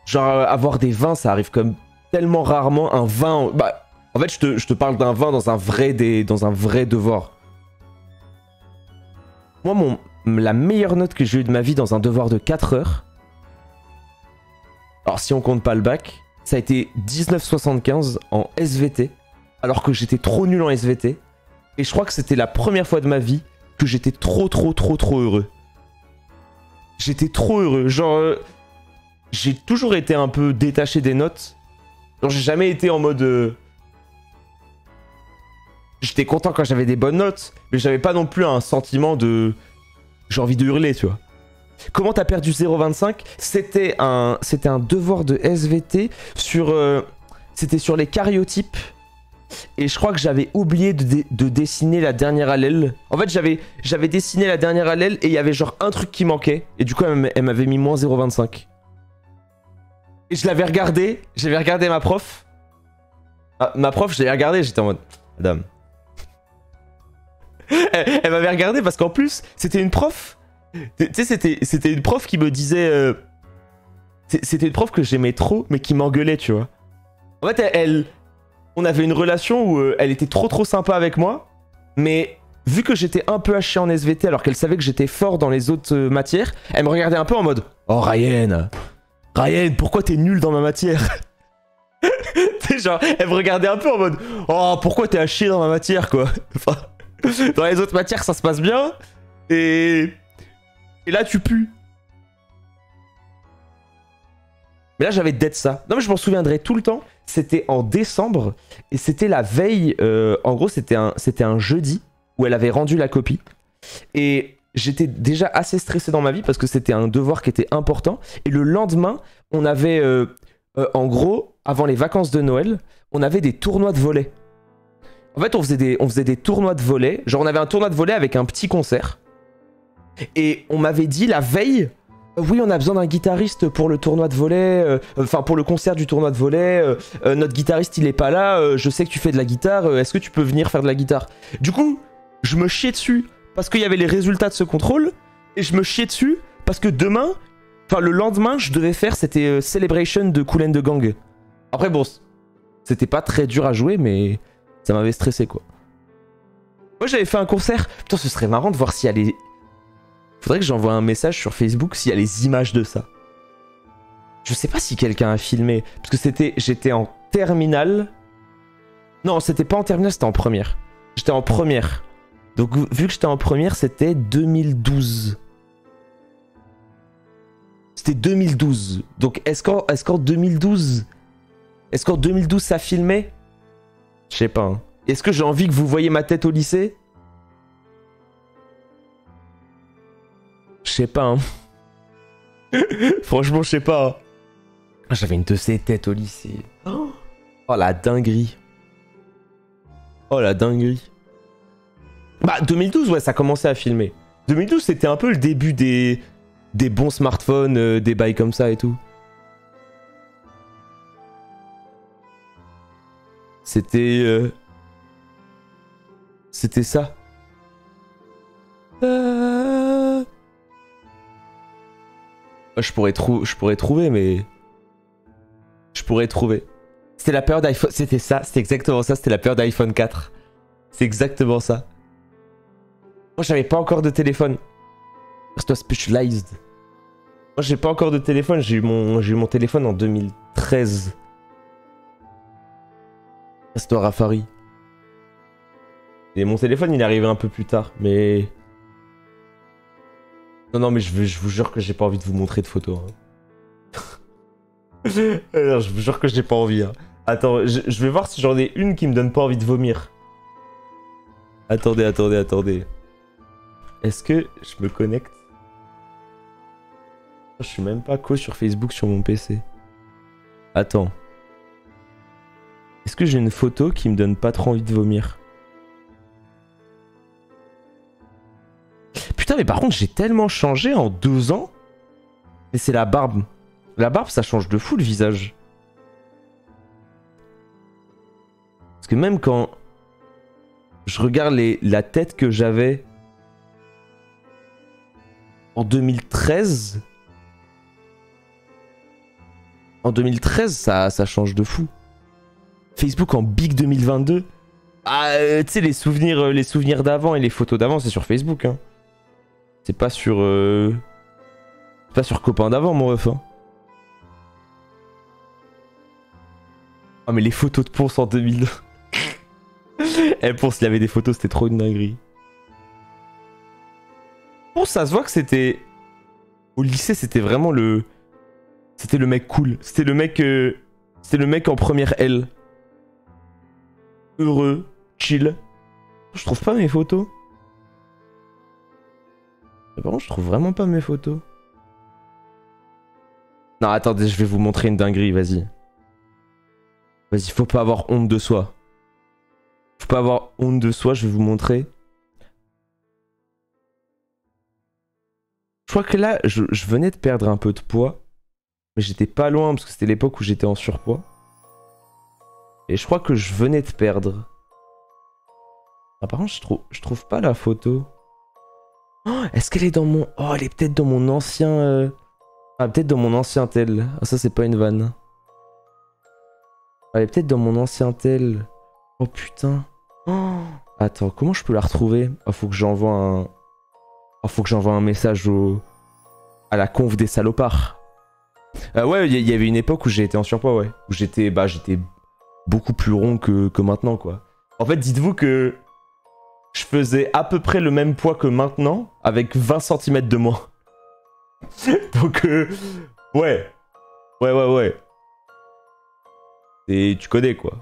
Genre avoir des 20, ça arrive comme tellement rarement. Un 20... Bah, en fait, je te parle d'un 20 dans un vrai devoir. Moi, la meilleure note que j'ai eue de ma vie dans un devoir de 4 heures... Alors si on compte pas le bac, ça a été 19,75 en SVT. Alors que j'étais trop nul en SVT. Et je crois que c'était la première fois de ma vie que j'étais trop heureux. J'étais trop heureux. Genre, j'ai toujours été un peu détaché des notes. Genre, j'ai jamais été en mode... J'étais content quand j'avais des bonnes notes, mais j'avais pas non plus un sentiment de... J'ai envie de hurler, tu vois. Comment t'as perdu 0,25? C'était un devoir de SVT sur... C'était sur les caryotypes. Et je crois que j'avais oublié de dessiner la dernière allèle. En fait, j'avais dessiné la dernière allèle et il y avait genre un truc qui manquait. Et du coup, elle m'avait mis moins 0,25. Et je l'avais regardé. J'avais regardé ma prof. Ah, ma prof, je l'avais regardé. J'étais en mode... Madame. Elle m'avait regardé parce qu'en plus, c'était une prof. Tu sais, c'était une prof qui me disait... C'était une prof que j'aimais trop, mais qui m'engueulait, tu vois. En fait, on avait une relation où elle était trop sympa avec moi, mais vu que j'étais un peu haché en SVT alors qu'elle savait que j'étais fort dans les autres matières, elle me regardait un peu en mode « Oh Ryan, Ryan, pourquoi t'es nul dans ma matière ?» T'sais genre, elle me regardait un peu en mode « Oh, pourquoi t'es haché dans ma matière quoi ?» Enfin, dans les autres matières ça se passe bien, et là tu pues. Mais là j'avais dead ça. Non mais je m'en souviendrai tout le temps. C'était en décembre et c'était la veille. En gros c'était un jeudi où elle avait rendu la copie. Et j'étais déjà assez stressé dans ma vie parce que c'était un devoir qui était important. Et le lendemain, on avait en gros, avant les vacances de Noël, on avait des tournois de volley. En fait on faisait des tournois de volley. Genre on avait un tournoi de volley avec un petit concert. Et on m'avait dit la veille... Oui, on a besoin d'un guitariste pour le tournoi de volley, enfin pour le concert du tournoi de volley. Notre guitariste il est pas là, je sais que tu fais de la guitare, est-ce que tu peux venir faire de la guitare? Du coup, je me chiais dessus parce qu'il y avait les résultats de ce contrôle, et je me chiais dessus parce que demain, enfin le lendemain, je devais faire, c'était Celebration de Kool and the Gang. Après bon, c'était pas très dur à jouer, mais ça m'avait stressé quoi. Moi j'avais fait un concert, putain ce serait marrant de voir s'il y a les... Faudrait que j'envoie un message sur Facebook s'il y a les images de ça. Je sais pas si quelqu'un a filmé. Parce que j'étais en terminale. Non, c'était pas en terminale, c'était en première. J'étais en première. Donc vu que j'étais en première, c'était 2012. C'était 2012. Donc est-ce qu'en 2012... Est-ce qu'en 2012 ça filmait? Je sais pas. Hein. Est-ce que j'ai envie que vous voyez ma tête au lycée? Je sais pas, hein. Franchement, je sais pas. Hein. J'avais une de ces têtes au lycée. Oh, la dinguerie. Oh, la dinguerie. Bah, 2012, ouais, ça commençait à filmer. 2012, c'était un peu le début des bons smartphones, des bails comme ça et tout. C'était... C'était ça. Je pourrais trouver, mais... Je pourrais trouver. C'était la période d'iPhone... C'était ça, c'était exactement ça, c'était la période d'iPhone 4. C'est exactement ça. Moi, j'avais pas encore de téléphone. Reste-toi specialized. Moi, j'ai pas encore de téléphone, j'ai eu mon téléphone en 2013. Reste-toi Rafari. Et mon téléphone, il est arrivé un peu plus tard, mais... Non, mais je vous jure que j'ai pas envie de vous montrer de photos. Hein. Non, je vous jure que j'ai pas envie. Hein. Attends, je vais voir si j'en ai une qui me donne pas envie de vomir. Attendez. Est-ce que je me connecte? Je suis même pas co sur Facebook sur mon PC. Attends. Est-ce que j'ai une photo qui me donne pas trop envie de vomir? Putain, mais par contre, j'ai tellement changé en 2 ans. Mais c'est la barbe. La barbe, ça change de fou le visage. Parce que même quand je regarde la tête que j'avais en 2013... En 2013, ça change de fou. Facebook en big 2022. Ah, tu sais, les souvenirs d'avant et les photos d'avant, c'est sur Facebook, hein. C'est pas sur... C'est pas sur copain d'avant, mon ref, hein. Oh, mais les photos de Ponce en 2002. Eh, Ponce, il y avait des photos, c'était trop une dinguerie. Ponce, ça se voit que c'était... Au lycée, c'était vraiment le... C'était le mec cool. C'était le mec en première L. Heureux, chill. Je trouve pas mes photos. Mais par contre, je trouve vraiment pas mes photos. Non, attendez, je vais vous montrer une dinguerie, vas-y. Vas-y, faut pas avoir honte de soi. Faut pas avoir honte de soi, je vais vous montrer. Je crois que là, je venais de perdre un peu de poids. Mais j'étais pas loin, parce que c'était l'époque où j'étais en surpoids. Et je crois que je venais de perdre. Ah, par contre, je trouve pas la photo. Oh, est-ce qu'elle est dans mon... Oh, elle est peut-être dans mon ancien... Ah, peut-être dans mon ancien tel. Ah, ça, c'est pas une vanne. Elle est peut-être dans mon ancien tel. Oh, putain. Oh, Attends, comment je peux la retrouver? Oh, faut que j'envoie un... Oh, faut que j'envoie un message à la conf des salopards. Ouais, il y avait une époque où j'ai été en surpoids, ouais. Où j'étais beaucoup plus rond que maintenant, quoi. En fait, dites-vous que je faisais à peu près le même poids que maintenant, avec 20 cm de moins. Donc, ouais. Ouais. Et tu connais, quoi.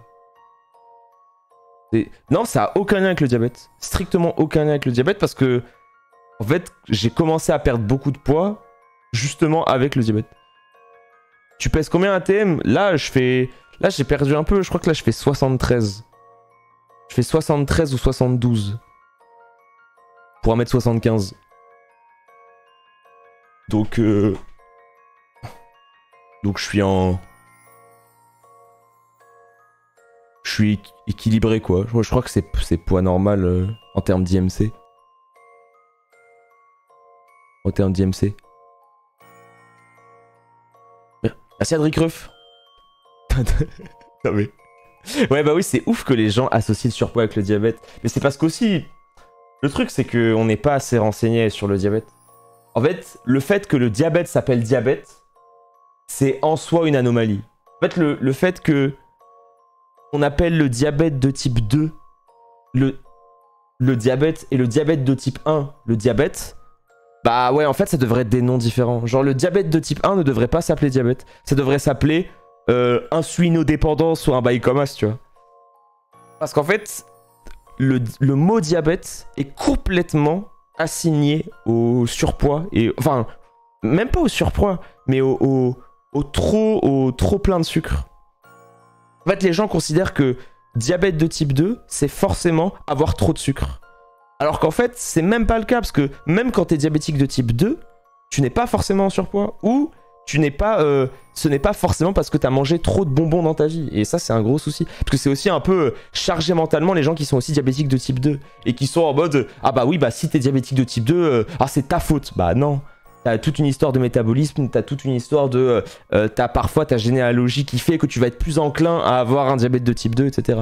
Non, ça a aucun lien avec le diabète. Strictement aucun lien avec le diabète parce que, en fait, j'ai commencé à perdre beaucoup de poids justement avec le diabète. Tu pèses combien ATM? Là, j'ai perdu un peu. Je crois que là, je fais 73. Je fais 73 ou 72. Pour 1m75. Donc, je suis en... Je suis équilibré, quoi. Je crois que c'est poids normal en termes d'IMC. En termes d'IMC. Merci Adric Ruff. Non mais... Ouais bah oui, c'est ouf que les gens associent le surpoids avec le diabète. Mais c'est parce qu'aussi... Le truc c'est qu'on n'est pas assez renseigné sur le diabète. En fait, le fait que le diabète s'appelle diabète, c'est en soi une anomalie. En fait, le fait que on appelle le diabète de type 2 le diabète et le diabète de type 1 le diabète, bah ouais, en fait, ça devrait être des noms différents. Genre, le diabète de type 1 ne devrait pas s'appeler diabète. Ça devrait s'appeler insulinodépendance ou un bail comme ça, tu vois. Parce qu'en fait, le mot diabète est complètement assigné au surpoids. Et, enfin, même pas au surpoids, mais au trop plein de sucre. En fait, les gens considèrent que diabète de type 2, c'est forcément avoir trop de sucre. Alors qu'en fait, c'est même pas le cas, parce que même quand t'es diabétique de type 2, tu n'es pas forcément en surpoids, ou tu n'es pas, ce n'est pas forcément parce que t'as mangé trop de bonbons dans ta vie. Et ça, c'est un gros souci. Parce que c'est aussi un peu chargé mentalement les gens qui sont aussi diabétiques de type 2. Et qui sont en mode, ah bah oui, bah si t'es diabétique de type 2, ah c'est ta faute. Bah non. T'as toute une histoire de métabolisme, t'as toute une histoire de... t'as parfois ta généalogie qui fait que tu vas être plus enclin à avoir un diabète de type 2, etc.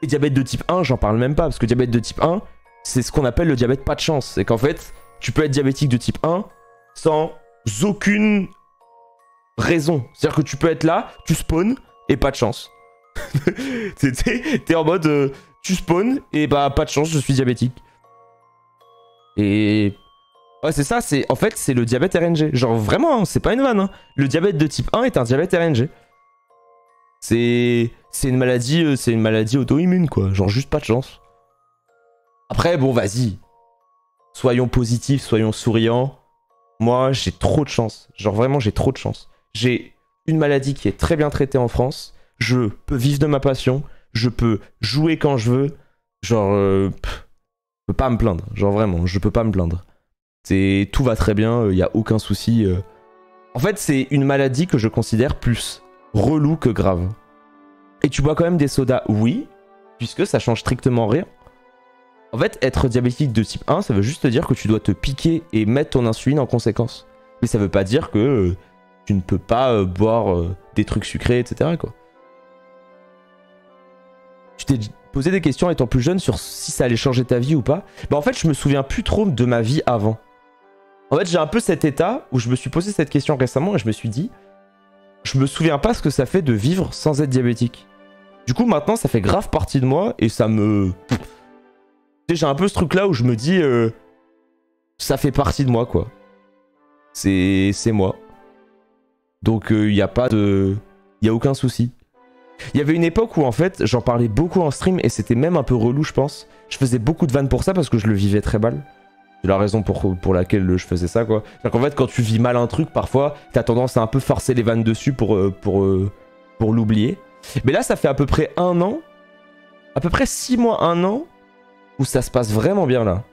Et diabète de type 1, j'en parle même pas, parce que diabète de type 1, c'est ce qu'on appelle le diabète pas de chance. C'est qu'en fait, tu peux être diabétique de type 1 sans aucune raison. C'est-à-dire que tu peux être là, tu spawns, et pas de chance. T'es en mode, tu spawns, et bah pas de chance, je suis diabétique. Et... ouais, c'est ça, en fait, c'est le diabète RNG. Genre, vraiment, hein, c'est pas une vanne. Hein. Le diabète de type 1 est un diabète RNG. C'est une maladie auto-immune, quoi. Genre, juste pas de chance. Après, bon, vas-y. Soyons positifs, soyons souriants. Moi, j'ai trop de chance. Genre, vraiment, j'ai trop de chance. J'ai une maladie qui est très bien traitée en France. Je peux vivre de ma passion. Je peux jouer quand je veux. Genre, je peux pas me plaindre. Genre, vraiment, je peux pas me plaindre. Tout va très bien, il n'y a aucun souci. En fait, c'est une maladie que je considère plus relou que grave. Et tu bois quand même des sodas, oui, puisque ça change strictement rien. En fait, être diabétique de type 1, ça veut juste dire que tu dois te piquer et mettre ton insuline en conséquence. Mais ça veut pas dire que tu ne peux pas boire des trucs sucrés, etc. quoi. Tu t'es posé des questions étant plus jeune sur si ça allait changer ta vie ou pas. Bah en fait, je me souviens plus trop de ma vie avant. En fait, j'ai un peu cet état où je me suis posé cette question récemment et je me suis dit, je me souviens pas ce que ça fait de vivre sans être diabétique. Du coup, maintenant, ça fait grave partie de moi et ça me... J'ai un peu ce truc-là où je me dis, ça fait partie de moi, quoi. C'est moi. Donc, il n'y a pas de... Il n'y a aucun souci. Il y avait une époque où, en fait, j'en parlais beaucoup en stream et c'était même un peu relou, je pense. Je faisais beaucoup de vannes pour ça parce que je le vivais très mal. C'est la raison pour laquelle je faisais ça, quoi. C'est qu'en fait, quand tu vis mal un truc, parfois, t'as tendance à un peu forcer les vannes dessus pour l'oublier. Mais là, ça fait à peu près 1 an, à peu près 6 mois, 1 an, où ça se passe vraiment bien, là.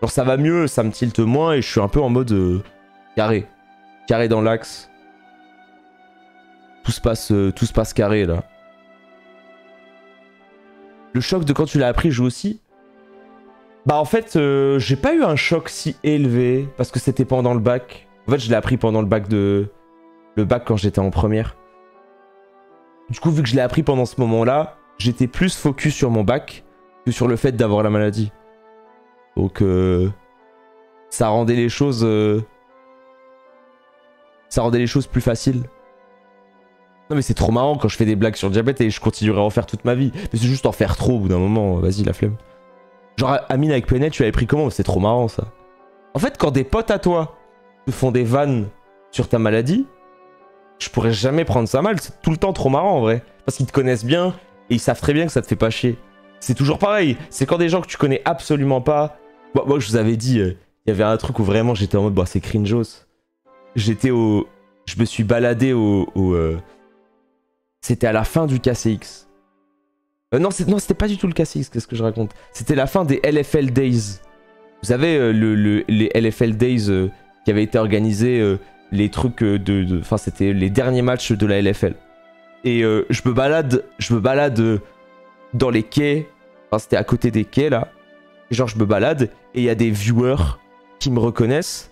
Genre, ça va mieux, ça me tilte moins, et je suis un peu en mode carré. Carré dans l'axe. Tout se passe carré, là. Le choc de quand tu l'as appris joue aussi. Bah en fait, j'ai pas eu un choc si élevé parce que c'était pendant le bac. En fait, je l'ai appris pendant le bac quand j'étais en première. Du coup, vu que je l'ai appris pendant ce moment-là, j'étais plus focus sur mon bac que sur le fait d'avoir la maladie. Donc ça rendait les choses plus faciles. Non mais c'est trop marrant quand je fais des blagues sur le diabète et je continuerai à en faire toute ma vie. Mais c'est juste en faire trop au bout d'un moment, vas-y la flemme. Genre Amine avec PNL, tu l'avais pris comment? C'est trop marrant ça. En fait quand des potes à toi te font des vannes sur ta maladie, je pourrais jamais prendre ça mal, c'est tout le temps trop marrant en vrai. Parce qu'ils te connaissent bien et ils savent très bien que ça te fait pas chier. C'est toujours pareil, c'est quand des gens que tu connais absolument pas. Moi je vous avais dit, il y avait un truc où vraiment j'étais en mode, bah c'est cringeos. Je me suis baladé c'était à la fin du KCX. Non, c'était pas du tout le KCX, qu'est-ce que je raconte? C'était la fin des LFL Days. Vous savez, les LFL Days qui avaient été organisés, les trucs enfin, c'était les derniers matchs de la LFL. Et je me balade dans les quais. Enfin, c'était à côté des quais, là. Genre, je me balade et il y a des viewers qui me reconnaissent.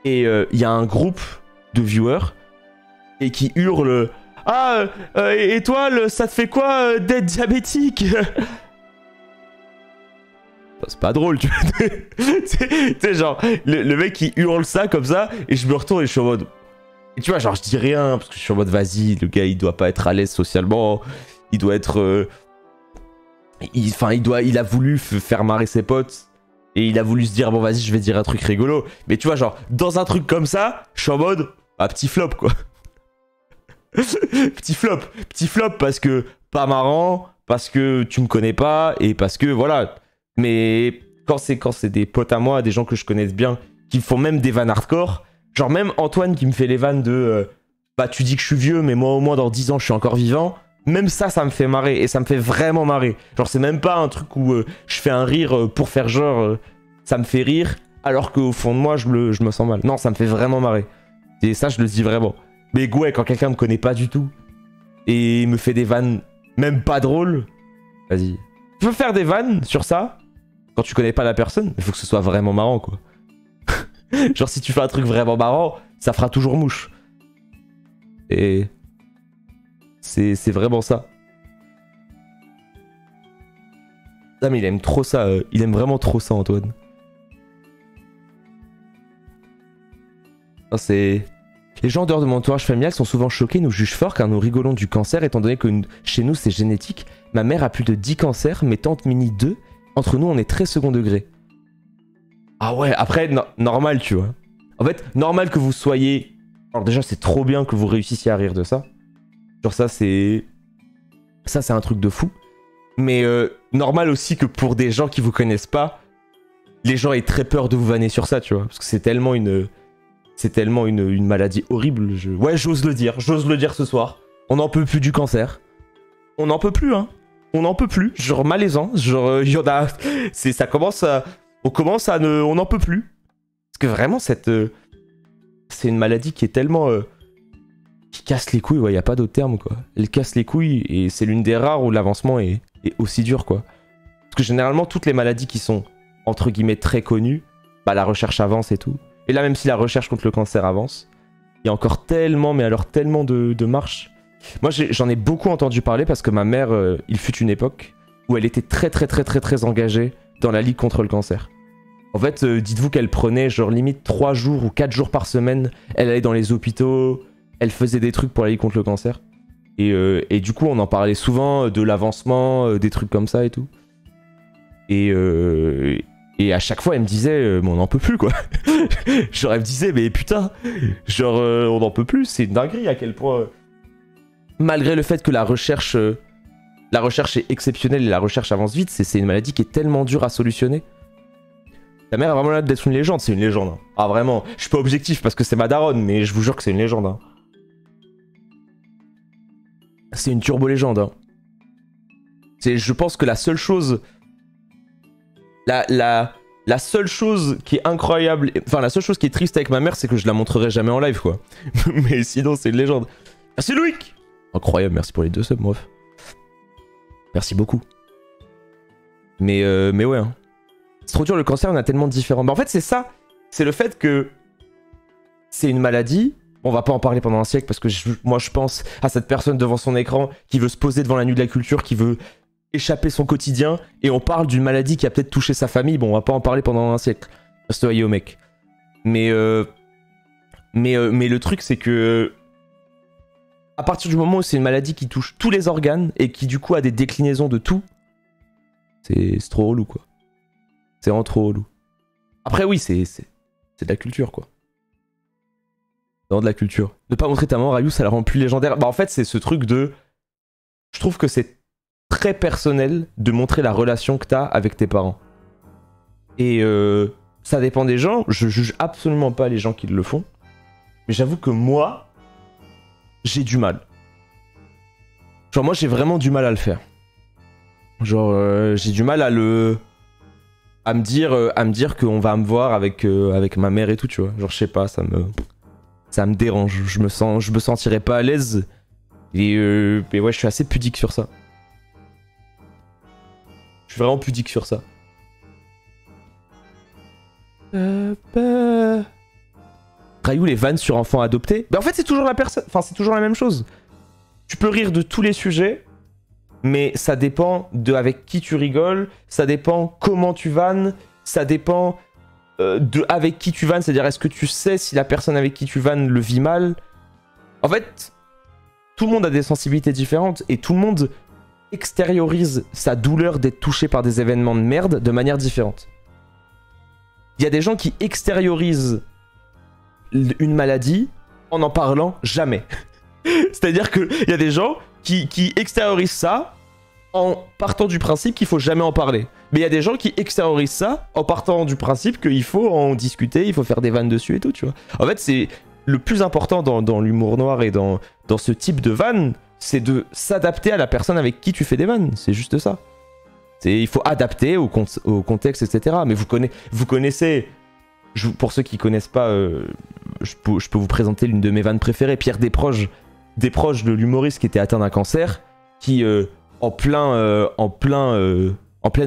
Et il y a un groupe de viewers et qui hurlent... Ah, et toi, ça te fait quoi d'être diabétique? C'est pas drôle, tu vois. Tu sais, genre, le mec qui hurle ça comme ça, et je me retourne et je suis en mode. Et tu vois, genre, je dis rien, parce que je suis en mode, vas-y, le gars, il doit pas être à l'aise socialement, il doit être. Il a voulu faire marrer ses potes, et il a voulu se dire, bon, vas-y, je vais dire un truc rigolo. Mais tu vois, genre, dans un truc comme ça, je suis en mode, ah, petit flop, quoi. Petit flop parce que pas marrant, parce que tu me connais pas et parce que voilà. Mais quand c'est des potes à moi, des gens que je connais bien, qui me font même des vannes hardcore, genre même Antoine qui me fait les vannes de bah tu dis que je suis vieux mais moi au moins dans 10 ans je suis encore vivant, même ça me fait marrer et ça me fait vraiment marrer. Genre c'est même pas un truc où je fais un rire pour faire genre ça me fait rire alors qu'au fond de moi je me sens mal. Non, ça me fait vraiment marrer. Et ça je le dis vraiment. Mais ouais, quand quelqu'un me connaît pas du tout et me fait des vannes même pas drôles, vas-y. Tu peux faire des vannes sur ça quand tu connais pas la personne, mais il faut que ce soit vraiment marrant, quoi. Genre, si tu fais un truc vraiment marrant, ça fera toujours mouche. Et c'est vraiment ça. Ah, mais il aime trop ça. Il aime vraiment trop ça, Antoine. C'est... Les gens en dehors de mon entourage familial sont souvent choqués, nous jugent fort car nous rigolons du cancer étant donné que chez nous c'est génétique. Ma mère a plus de 10 cancers, mes tantes Mini 2. Entre nous on est très second degré. Ah ouais, après normal tu vois. En fait, normal que vous soyez... Alors déjà c'est trop bien que vous réussissiez à rire de ça. Genre ça c'est un truc de fou. Mais normal aussi que pour des gens qui vous connaissent pas, les gens aient très peur de vous vanner sur ça tu vois. Parce que c'est tellement une... C'est tellement une maladie horrible. Ouais, j'ose le dire ce soir. On n'en peut plus du cancer. On n'en peut plus, hein. On n'en peut plus. Genre malaisant. Genre, y en a... Ça commence à... On n'en peut plus. Parce que vraiment, c'est une maladie qui est tellement... qui casse les couilles, ouais, y a pas d'autre terme, quoi. Elle casse les couilles et c'est l'une des rares où l'avancement est aussi dur, quoi. Parce que généralement, toutes les maladies qui sont, entre guillemets, très connues, bah la recherche avance et tout. Et là, même si la recherche contre le cancer avance, il y a encore tellement, mais alors tellement de marches. Moi, j'en ai beaucoup entendu parler parce que ma mère, il fut une époque où elle était très engagée dans la ligue contre le cancer. En fait, dites-vous qu'elle prenait genre limite 3 jours ou 4 jours par semaine. Elle allait dans les hôpitaux, elle faisait des trucs pour la ligue contre le cancer. Et du coup, on en parlait souvent de l'avancement, des trucs comme ça et tout. Et à chaque fois, elle me disait, mais on n'en peut plus, quoi. Genre, elle me disait, mais putain, genre, on n'en peut plus. C'est une dinguerie à quel point, malgré le fait que la recherche est exceptionnelle et la recherche avance vite, c'est une maladie qui est tellement dure à solutionner. Ta mère a vraiment l'air d'être une légende, c'est une légende. Hein. Ah, vraiment, je suis pas objectif parce que c'est ma daronne, mais je vous jure que c'est une légende. Hein. C'est une turbo-légende. Hein. Je pense que la seule chose... La seule chose qui est incroyable, enfin la seule chose qui est triste avec ma mère, c'est que je la montrerai jamais en live quoi. Mais sinon c'est une légende. Merci Loïc. Incroyable, merci pour les 2 subs, bref. Merci beaucoup. Mais ouais. Hein. C'est trop dur, le cancer, on a tellement de différents. Bah en fait c'est ça, c'est le fait que c'est une maladie. On va pas en parler pendant un siècle parce que moi je pense à cette personne devant son écran qui veut se poser devant la nuit de la culture, qui veut échapper son quotidien et on parle d'une maladie qui a peut-être touché sa famille. Bon, on va pas en parler pendant un siècle. Reste au mec. Mais le truc, c'est que à partir du moment où c'est une maladie qui touche tous les organes et qui du coup a des déclinaisons de tout, c'est trop relou, quoi. C'est vraiment trop relou. Après, oui, c'est de la culture, quoi. Dans de la culture. Ne pas montrer ta main, Rayou, ça la rend plus légendaire. Bah, en fait, c'est ce truc de... Je trouve que c'est très personnel de montrer la relation que t'as avec tes parents. Et ça dépend des gens. Je juge absolument pas les gens qui le font. Mais j'avoue que moi, j'ai du mal. Genre, moi, j'ai vraiment du mal à le faire. Genre, j'ai du mal à me dire qu'on va me voir avec ma mère et tout, tu vois. Genre, je sais pas, ça me dérange. Je me sentirais pas à l'aise. Et ouais, je suis assez pudique sur ça. Je suis vraiment pudique sur ça. Rayou, les vannes sur enfants adoptés. Bah en fait, c'est toujours la personne. Enfin, c'est toujours la même chose. Tu peux rire de tous les sujets, mais ça dépend de avec qui tu rigoles, ça dépend comment tu vannes, ça dépend de avec qui tu vannes, c'est-à-dire est-ce que tu sais si la personne avec qui tu vannes le vit mal. En fait, tout le monde a des sensibilités différentes et tout le monde extériorise sa douleur d'être touché par des événements de merde de manière différente. Il y a des gens qui extériorisent une maladie en parlant jamais. C'est-à-dire qu'il y a des gens qui extériorisent ça en partant du principe qu'il faut jamais en parler. Mais il y a des gens qui extériorisent ça en partant du principe qu'il faut en discuter, il faut faire des vannes dessus et tout, tu vois. En fait, c'est le plus important dans l'humour noir et dans ce type de vannes, c'est de s'adapter à la personne avec qui tu fais des vannes. C'est juste ça. Il faut adapter au contexte, etc. Mais vous connaissez... Pour ceux qui connaissent pas, je peux vous présenter l'une de mes vannes préférées. Pierre Desproges de l'humoriste qui était atteint d'un cancer, qui en pleine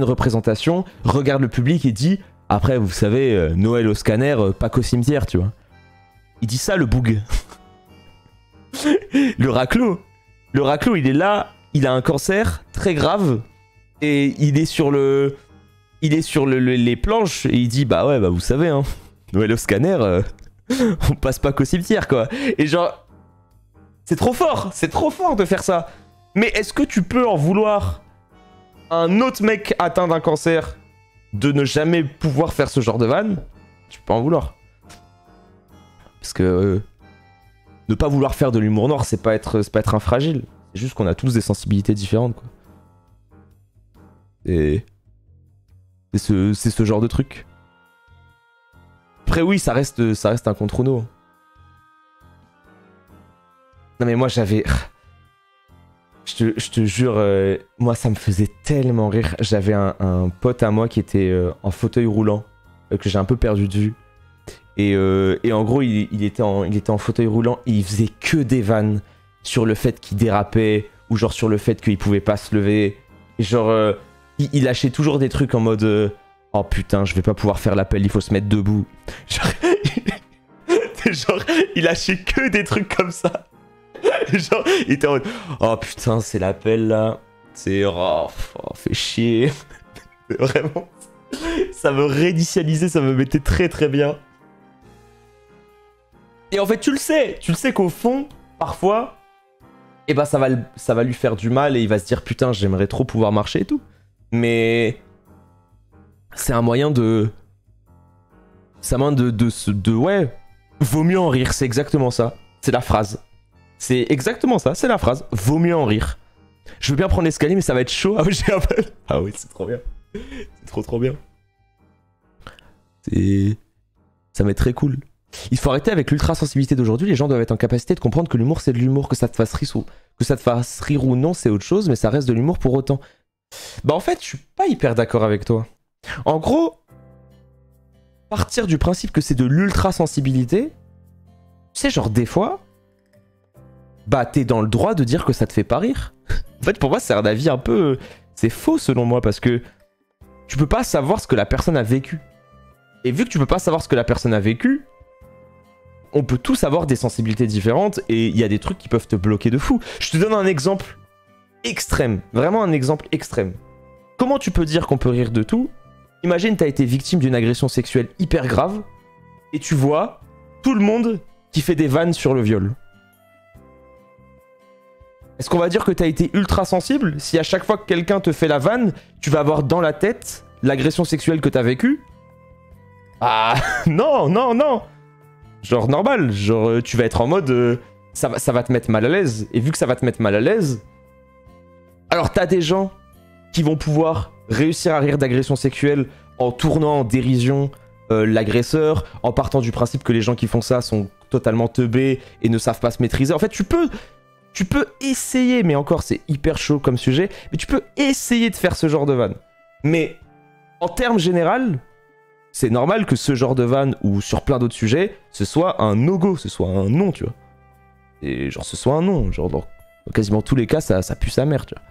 représentation regarde le public et dit après vous savez Noël au scanner, pas qu'au cimetière, tu vois. Il dit ça, le boug. le raclo il est là, il a un cancer très grave et il est sur les planches et il dit bah ouais, bah vous savez hein, Noël au scanner, on passe pas qu'au cimetière, quoi. Et genre, c'est trop fort de faire ça. Mais est-ce que tu peux en vouloir à un autre mec atteint d'un cancer de ne jamais pouvoir faire ce genre de vanne? Tu peux en vouloir. Parce que ne pas vouloir faire de l'humour noir, c'est pas être un fragile. C'est juste qu'on a tous des sensibilités différentes, quoi. Et c'est ce genre de truc. Après oui, ça reste un contre nous. Non mais moi j'avais... Je te jure, moi ça me faisait tellement rire. J'avais un pote à moi qui était en fauteuil roulant, que j'ai un peu perdu de vue. Et en gros, il était en fauteuil roulant et il faisait que des vannes sur le fait qu'il dérapait, ou genre sur le fait qu'il pouvait pas se lever. Et genre, il lâchait toujours des trucs en mode... oh putain, je vais pas pouvoir faire l'appel, il faut se mettre debout. Genre, il lâchait que des trucs comme ça. Genre, il était en mode, oh putain, c'est l'appel là. C'est, oh, fait chier. Vraiment, ça me réinitialisait, ça me mettait très très bien. Et en fait, tu le sais qu'au fond, parfois, eh ben ça va lui faire du mal et il va se dire, putain, j'aimerais trop pouvoir marcher et tout. Mais... c'est un moyen de... ouais, vaut mieux en rire, c'est exactement ça. C'est la phrase. C'est exactement ça, c'est la phrase. Vaut mieux en rire. Je veux bien prendre l'escalier, mais ça va être chaud. Ah oui, j'ai un peu... ah oui, c'est trop bien. C'est trop bien. Ça va être très cool. Il faut arrêter avec l'ultra-sensibilité d'aujourd'hui. Les gens doivent être en capacité de comprendre que l'humour, c'est de l'humour. Que ça te fasse rire ou non, c'est autre chose, mais ça reste de l'humour pour autant. Bah en fait, je suis pas hyper d'accord avec toi. En gros, partir du principe que c'est de l'ultra-sensibilité, tu sais, genre des fois, bah t'es dans le droit de dire que ça te fait pas rire. En fait, pour moi, c'est un avis un peu... c'est faux selon moi, parce que tu peux pas savoir ce que la personne a vécu. Et vu que tu peux pas savoir ce que la personne a vécu, on peut tous avoir des sensibilités différentes et il y a des trucs qui peuvent te bloquer de fou. Je te donne un exemple extrême. Vraiment un exemple extrême. Comment tu peux dire qu'on peut rire de tout? Imagine, t'as été victime d'une agression sexuelle hyper grave et tu vois tout le monde qui fait des vannes sur le viol. Est-ce qu'on va dire que t'as été ultra sensible si à chaque fois que quelqu'un te fait la vanne, tu vas avoir dans la tête l'agression sexuelle que t'as vécue? Ah non, non, non. Genre normal, genre tu vas être en mode ça va te mettre mal à l'aise. Et vu que ça va te mettre mal à l'aise, alors t'as des gens qui vont pouvoir réussir à rire d'agression sexuelle en tournant en dérision l'agresseur, en partant du principe que les gens qui font ça sont totalement teubés et ne savent pas se maîtriser. En fait, tu peux essayer, mais encore c'est hyper chaud comme sujet, mais tu peux essayer de faire ce genre de vanne. Mais en termes général, c'est normal que ce genre de vanne ou sur plein d'autres sujets, ce soit un no-go, ce soit un non, tu vois. Et genre ce soit un non, genre dans quasiment tous les cas, ça pue sa mère, tu vois.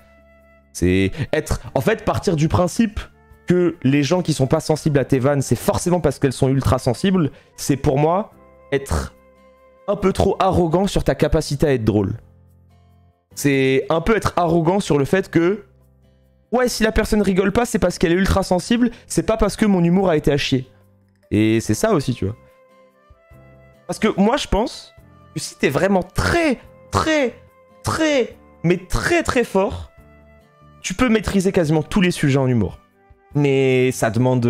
C'est être... En fait, partir du principe que les gens qui sont pas sensibles à tes vannes, c'est forcément parce qu'elles sont ultra sensibles, c'est pour moi être un peu trop arrogant sur ta capacité à être drôle. C'est un peu être arrogant sur le fait que ouais, si la personne rigole pas, c'est parce qu'elle est ultra sensible, c'est pas parce que mon humour a été à chier. Et c'est ça aussi, tu vois. Parce que moi, je pense que si t'es vraiment mais très fort, tu peux maîtriser quasiment tous les sujets en humour. Mais ça demande...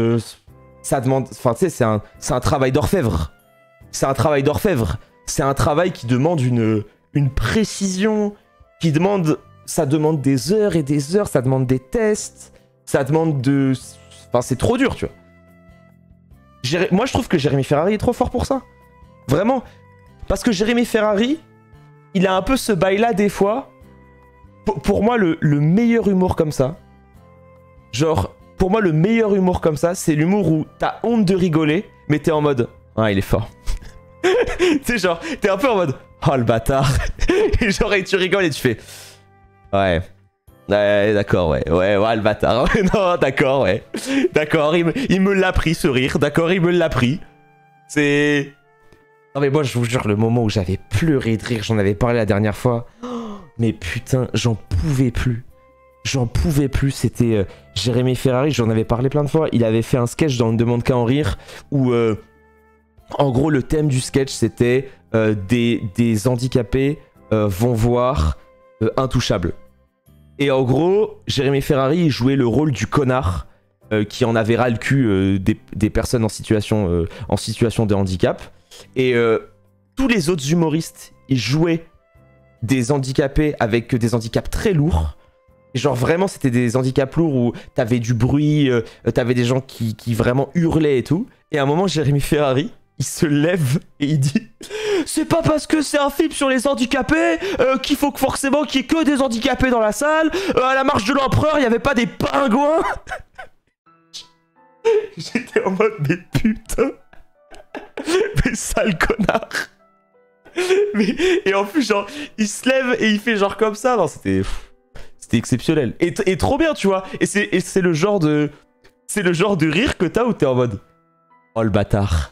Enfin, tu sais, c'est un travail d'orfèvre. C'est un travail d'orfèvre. C'est un travail qui demande une précision, qui demande... Ça demande des heures et des heures, ça demande des tests, ça demande de... Enfin, c'est trop dur, tu vois. Moi, je trouve que Jérémy Ferrari est trop fort pour ça. Vraiment. Parce que Jérémy Ferrari, il a un peu ce bail-là, des fois. Pour moi, le meilleur humour comme ça, genre, pour moi, le meilleur humour comme ça, c'est l'humour où t'as honte de rigoler, mais t'es en mode... Ah, il est fort. Tu sais, genre, t'es un peu en mode... Oh, le bâtard. Et genre, et tu rigoles et tu fais... Ouais, d'accord, ouais, le bâtard. Non, d'accord, ouais. D'accord, il me l'a pris, ce rire. D'accord, il me l'a pris. C'est... Non mais moi, je vous jure, le moment où j'avais pleuré de rire, j'en avais parlé la dernière fois. Mais putain, j'en pouvais plus. J'en pouvais plus, c'était Jérémy Ferrari, j'en avais parlé plein de fois. Il avait fait un sketch dans Ne demande qu'à en rire, où, en gros, le thème du sketch, c'était des handicapés vont voir Intouchable. Et en gros, Jérémy Ferrari jouait le rôle du connard qui en avait ras le cul des personnes en situation de handicap. Et tous les autres humoristes, ils jouaient des handicapés avec des handicaps très lourds. Et genre vraiment, c'était des handicaps lourds où t'avais du bruit, t'avais des gens qui vraiment hurlaient et tout. Et à un moment, Jérémy Ferrari, il se lève et il dit... C'est pas parce que c'est un film sur les handicapés qu'il faut que forcément qu'il y ait que des handicapés dans la salle. À la marche de l'empereur, il n'y avait pas des pingouins. J'étais en mode, mais putain. Mais sale connard. Et en plus, genre, il se lève et il fait genre comme ça. Non, c'était exceptionnel. Et trop bien, tu vois. Et c'est le genre de... C'est le genre de rire que t'as où t'es en mode... Oh le bâtard.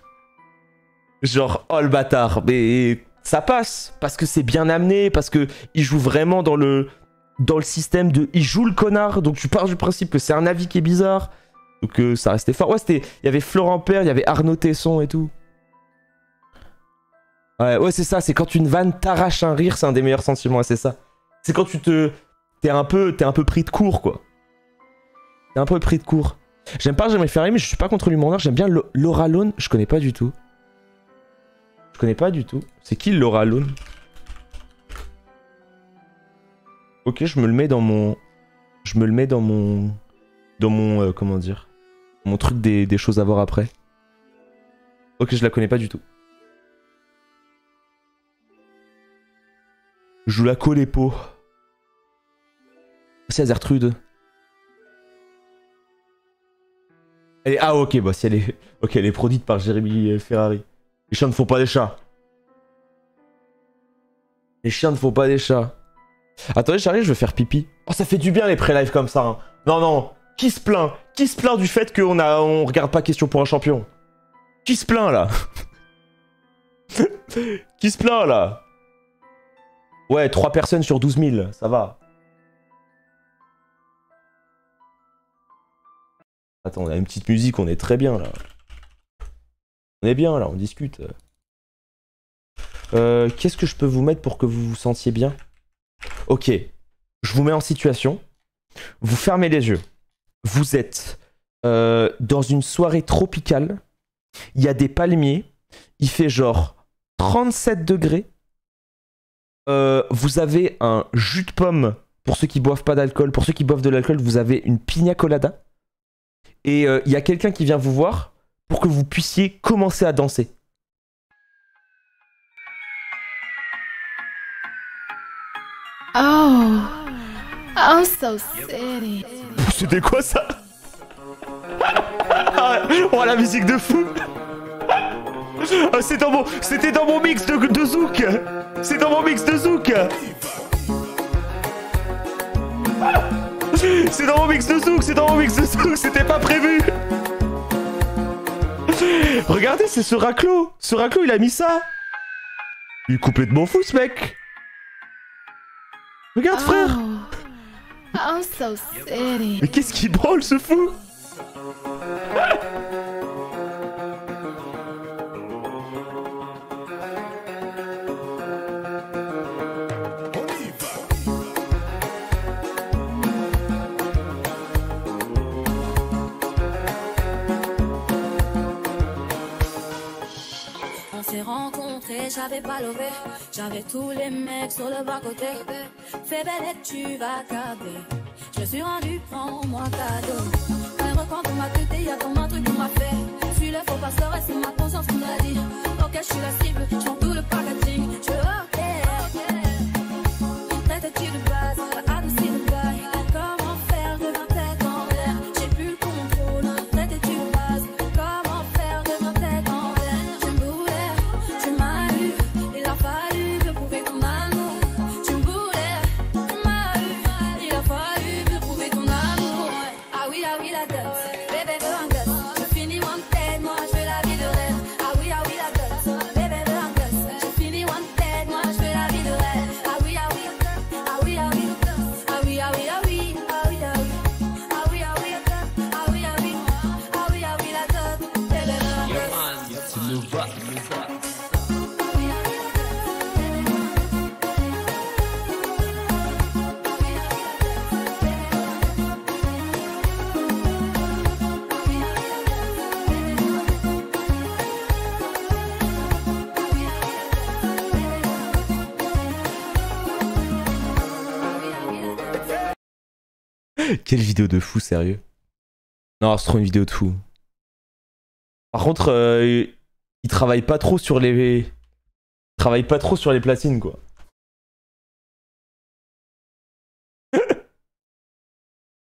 Genre, oh le bâtard, mais ça passe, parce que c'est bien amené, parce que il joue vraiment dans le système de... Il joue le connard, donc tu pars du principe que c'est un avis qui est bizarre, donc ça restait fort. Ouais, il y avait Florent Père, il y avait Arnaud Tesson et tout. Ouais, c'est ça, c'est quand une vanne t'arrache un rire, c'est un des meilleurs sentiments, ouais, c'est ça. C'est quand t'es un peu pris de court, quoi. T'es un peu pris de court. J'aime pas Jérémy Ferrari, mais je suis pas contre l'humour noir, j'aime bien Laura Lone, je connais pas du tout. Je connais pas du tout. C'est qui Laura Lone? Ok, je me le mets dans mon... comment dire? Mon truc des choses à voir après. Ok, je la connais pas du tout. Je la connais pas. C'est Azertrude. Ah ok, bah si elle est... Ok, elle est produite par Jérémy Ferrari. Les chiens ne font pas des chats. Les chiens ne font pas des chats. Attendez, j'arrive, je vais faire pipi. Oh, ça fait du bien les pré-live comme ça. Hein. Non, non. Qui se plaint? Qui se plaint du fait on regarde pas Question pour un champion? Qui se plaint là? Qui se plaint là? Ouais, 3 personnes sur 12 000, ça va. Attends, on a une petite musique, on est très bien là. On est bien là, on discute. Qu'est-ce que je peux vous mettre pour que vous vous sentiez bien? Ok, je vous mets en situation. Vous fermez les yeux. Vous êtes dans une soirée tropicale. Il y a des palmiers. Il fait genre 37 degrés. Vous avez un jus de pomme pour ceux qui boivent pas d'alcool. Pour ceux qui boivent de l'alcool, vous avez une pina colada. Et il y a quelqu'un qui vient vous voir pour que vous puissiez commencer à danser. Oh, I'm so city. C'était quoi ça? Oh la musique de fou. C'était dans mon mix de Zouk. C'est dans mon mix de Zouk. C'est dans mon mix de Zouk, c'est dans mon mix de Zouk, c'était pas prévu. Regardez, c'est ce raclo. Ce raclo, il a mis ça. Il est complètement fou ce mec. Regarde frère. I'm so city. Mais qu'est-ce qu'il branle ce fou? On s'est rencontrés, j'avais pas levé. J'avais tous les mecs sur le bas-côté. Fais belle et tu vas caber. Je me suis rendu, prends-moi cadeau. Quand il reprend ma tête, y'a comme un truc qu'on m'a fait. Suis le faux pasteur et c'est ma conscience qui me l'a dit. Ok, je suis la cible, je prends tout le packaging. Je suis ok. Traite-tu de base, adoucis le bail. Comment faire de ma tête en l'air? J'ai plus le contrôle. Traite-tu de base, comment faire de ma tête en l'air? Je me boulais, tu m'as eu. Il a fallu me prouver ton amour. Tu me boulais, tu m'as eu. Il a fallu me prouver ton amour. Ah oui, la dot. Bébé veut un gosse. Je finis one tête, moi je veux la vie de rêve. Ah oui, la dot. Bébé veut un gosse. Je finis one tête, moi je veux la vie de rêve. Ah oui, ah oui. Ah oui, ah oui. Ah oui, ah oui, ah oui. Ah oui, ah oui. Ah oui, ah oui. Ah oui, ah oui. Ah oui, ah oui, la dot. Bébé veut un gosse. Quelle vidéo de fou, sérieux. Non, c'est trop une vidéo de fou. Par contre, il travaille pas trop sur les... Il travaille pas trop sur les platines, quoi.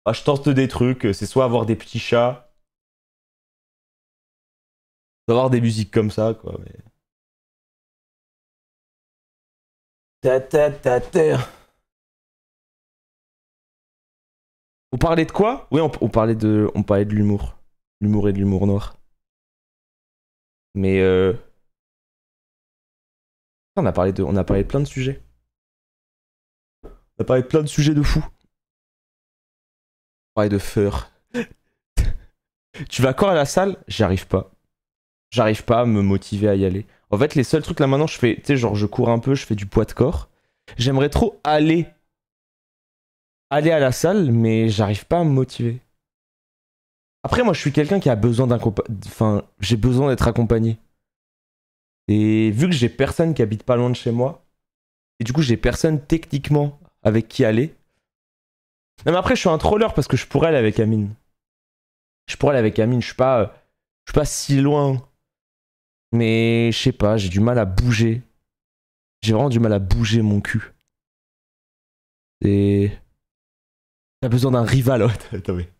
Ah, je tente des trucs, c'est soit avoir des petits chats, soit avoir des musiques comme ça, quoi. Mais... On parlait de quoi? Oui, on parlait de l'humour. L'humour et de l'humour noir. Mais on a parlé de plein de sujets. On a parlé de plein de sujets de fou. On parlait de feur. Tu vas quand à la salle? J'y arrive pas. J'arrive pas à me motiver à y aller. En fait, les seuls trucs là maintenant, je fais, tu sais, genre je cours un peu, je fais du poids de corps. J'aimerais trop aller à la salle, mais j'arrive pas à me motiver. Après, moi, je suis quelqu'un qui a besoin enfin, j'ai besoin d'être accompagné. Et vu que j'ai personne qui habite pas loin de chez moi, et du coup, j'ai personne techniquement avec qui aller. Non, mais après, je suis un troller parce que je pourrais aller avec Amine. Je suis pas si loin. Mais je sais pas, j'ai du mal à bouger. J'ai vraiment du mal à bouger mon cul. Et... T'as besoin d'un rival. Attends, mais...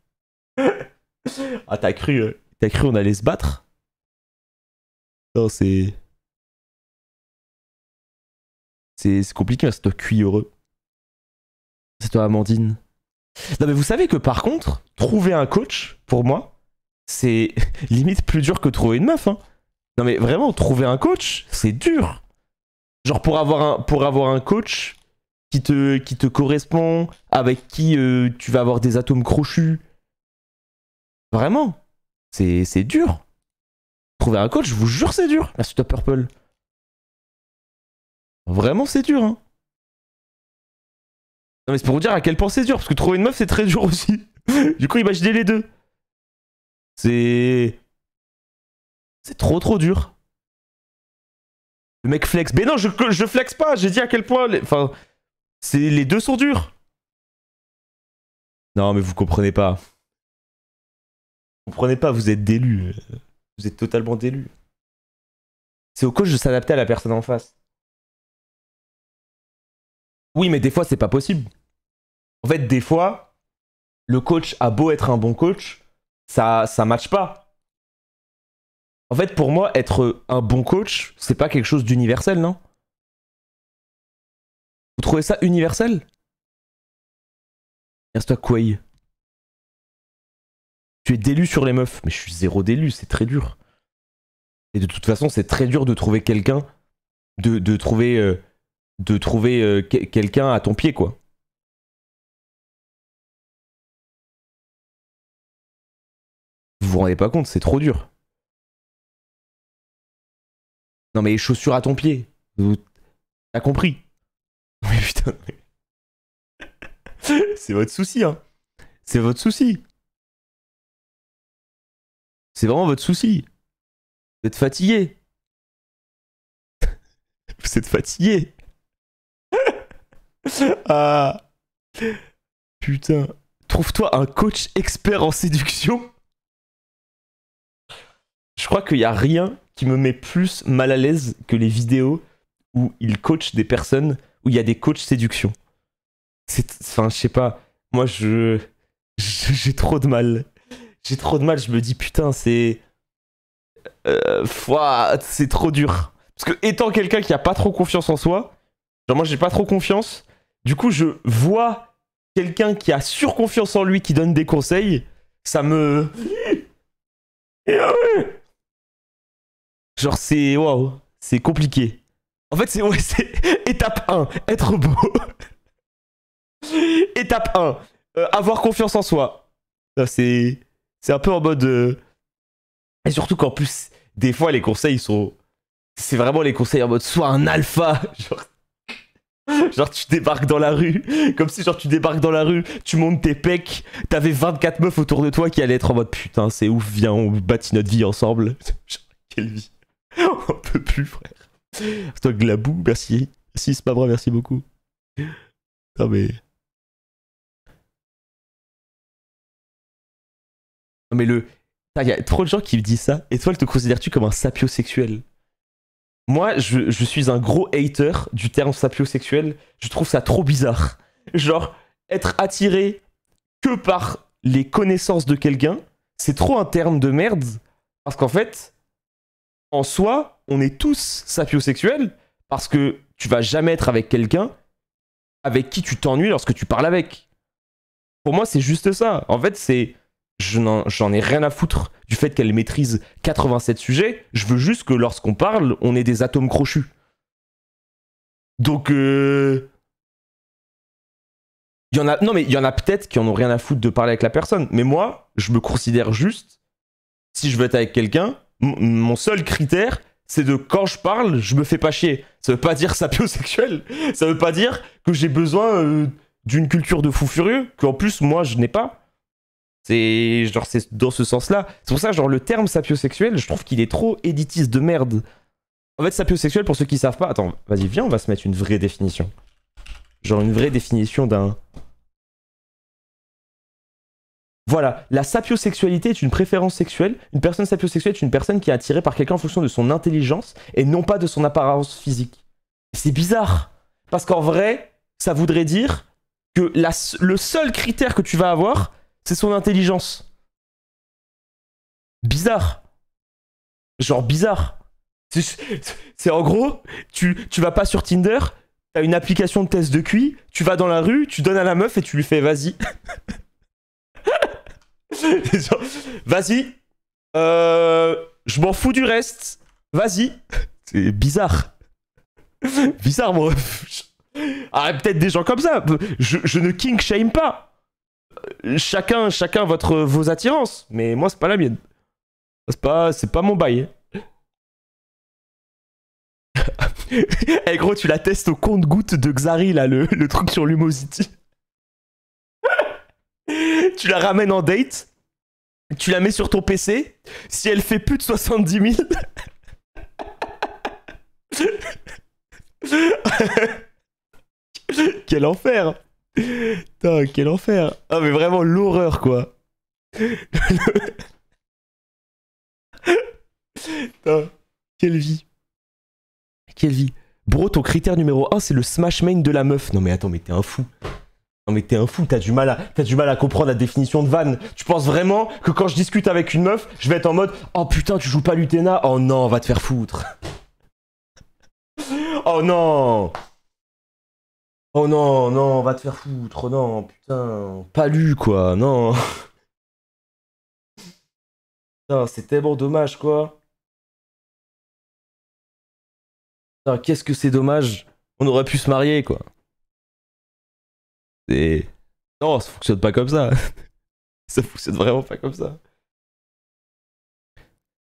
Ah, t'as cru on allait se battre? Non, c'est compliqué, mais c'est toi cuillereux. C'est toi Amandine. Non, mais vous savez que par contre, trouver un coach, pour moi, c'est limite plus dur que trouver une meuf, hein. Non, mais vraiment, trouver un coach, c'est dur. Genre, pour avoir un coach qui te correspond, avec qui tu vas avoir des atomes crochus, Vraiment. C'est dur. Trouver un coach, je vous jure, c'est dur. Merci Top Purple. Vraiment, c'est dur, hein. Non, mais c'est pour vous dire à quel point c'est dur, parce que trouver une meuf, c'est très dur aussi. Du coup, imaginez les deux. C'est trop dur. Le mec flex. Mais non, je flex pas. J'ai dit à quel point. Enfin, les deux sont durs. Non, mais vous comprenez pas. Vous comprenez pas, vous êtes délus. Vous êtes totalement délus. C'est au coach de s'adapter à la personne en face. Oui, mais des fois, c'est pas possible. En fait, des fois, le coach a beau être un bon coach, ça matche pas. En fait, pour moi, être un bon coach, c'est pas quelque chose d'universel, non? Vous trouvez ça universel? Reste-toi Quay. Tu es délu sur les meufs. Mais je suis zéro délu, c'est très dur. Et de toute façon, c'est très dur de trouver quelqu'un, de trouver quelqu'un à ton pied, quoi. Vous vous rendez pas compte, c'est trop dur. Non mais chaussures à ton pied. T'as compris? Mais putain. C'est votre souci, hein. C'est votre souci. C'est vraiment votre souci. Vous êtes fatigué. Vous êtes fatigué. Ah. Putain. Trouve-toi un coach expert en séduction. Je crois qu'il n'y a rien qui me met plus mal à l'aise que les vidéos où il coach des personnes, où il y a des coachs séduction. Enfin, je sais pas. Moi, j'ai trop de mal. J'ai trop de mal. Je me dis, putain, c'est trop dur. Parce que étant quelqu'un qui a pas trop confiance en soi, genre moi, j'ai pas trop confiance. Du coup, je vois quelqu'un qui a surconfiance en lui qui donne des conseils. Ça me... Genre, c'est... Waouh. C'est compliqué. En fait, c'est étape 1, être beau. Étape 1, avoir confiance en soi. C'est un peu en mode... Et surtout qu'en plus, des fois, les conseils sont... C'est vraiment les conseils en mode sois un alpha. Genre tu débarques dans la rue, comme si genre tu débarques dans la rue, tu montes tes pecs, t'avais 24 meufs autour de toi qui allaient être en mode putain c'est ouf, viens on bâtit notre vie ensemble. Genre, quelle vie. On peut plus frère. C'est toi Glabou, merci. Merci c'est pas vrai, merci beaucoup. Non mais... Non mais le... Il y a trop de gens qui me disent ça, et toi te considères-tu comme un sapiosexuel? Moi, je suis un gros hater du terme sapiosexuel. Je trouve ça trop bizarre. Genre, être attiré que par les connaissances de quelqu'un, c'est trop un terme de merde. Parce qu'en fait, en soi, on est tous sapiosexuels parce que tu vas jamais être avec quelqu'un avec qui tu t'ennuies lorsque tu parles avec. Pour moi, c'est juste ça. En fait, c'est... J'en ai rien à foutre du fait qu'elle maîtrise 87 sujets. Je veux juste que lorsqu'on parle, on ait des atomes crochus. Donc, il y en a... Non, mais il y en a peut-être qui en ont rien à foutre de parler avec la personne. Mais moi, je me considère juste... Si je veux être avec quelqu'un, mon seul critère, c'est de quand je parle, je me fais pas chier. Ça veut pas dire sapiosexuel. Ça veut pas dire que j'ai besoin d'une culture de fou furieux, qu'en plus, moi, je n'ai pas. C'est genre c'est dans ce sens-là. C'est pour ça genre le terme sapiosexuel, je trouve qu'il est trop éditiste de merde. En fait sapiosexuel pour ceux qui savent pas, attends, vas-y viens, on va se mettre une vraie définition. Genre une vraie définition d'un... Voilà, la sapiosexualité est une préférence sexuelle. Une personne sapiosexuelle est une personne qui est attirée par quelqu'un en fonction de son intelligence et non pas de son apparence physique. C'est bizarre. Parce qu'en vrai, ça voudrait dire que le seul critère que tu vas avoir, c'est son intelligence. Bizarre. Genre bizarre. C'est en gros, tu vas pas sur Tinder, t'as une application de test de QI, tu vas dans la rue, tu donnes à la meuf et tu lui fais vas-y. Vas-y. Je m'en fous du reste. Vas-y. C'est bizarre. Bizarre, moi. Ah, peut-être des gens comme ça. Je ne king shame pas. chacun vos attirances, mais moi, c'est pas la mienne. C'est pas mon bail. Eh gros, tu la testes au compte-goutte de Xari, là, le truc sur Lumosity. Tu la ramènes en date, tu la mets sur ton PC, si elle fait plus de 70 000... Quel enfer! Putain, quel enfer! Ah, mais vraiment l'horreur, quoi! Putain, quelle vie! Quelle vie! Bro, ton critère numéro 1, c'est le smash main de la meuf. Non, mais attends, mais t'es un fou! Non, mais t'es un fou, t'as du mal à comprendre la définition de van. Tu penses vraiment que quand je discute avec une meuf, je vais être en mode oh putain, tu joues pas l'Utena? Oh non, va te faire foutre! Oh non! Oh non, non, va te faire foutre, non, putain, pas lu quoi, non. Putain, c'est tellement dommage quoi. Putain, qu'est-ce que c'est dommage. On aurait pu se marier quoi. C'est... Non, ça fonctionne pas comme ça. Ça fonctionne vraiment pas comme ça.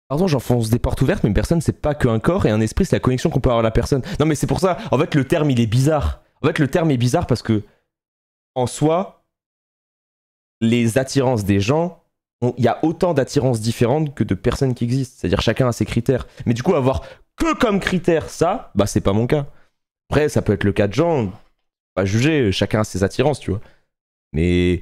Pardon, j'enfonce des portes ouvertes, mais une personne c'est pas qu'un corps et un esprit, c'est la connexion qu'on peut avoir à la personne. Non mais c'est pour ça, en fait le terme il est bizarre. En fait le terme est bizarre parce que, en soi, les attirances des gens, il y a autant d'attirances différentes que de personnes qui existent. C'est-à-dire chacun a ses critères. Mais du coup avoir que comme critère ça, bah c'est pas mon cas. Après ça peut être le cas de gens, pas juger, chacun a ses attirances, tu vois. Mais...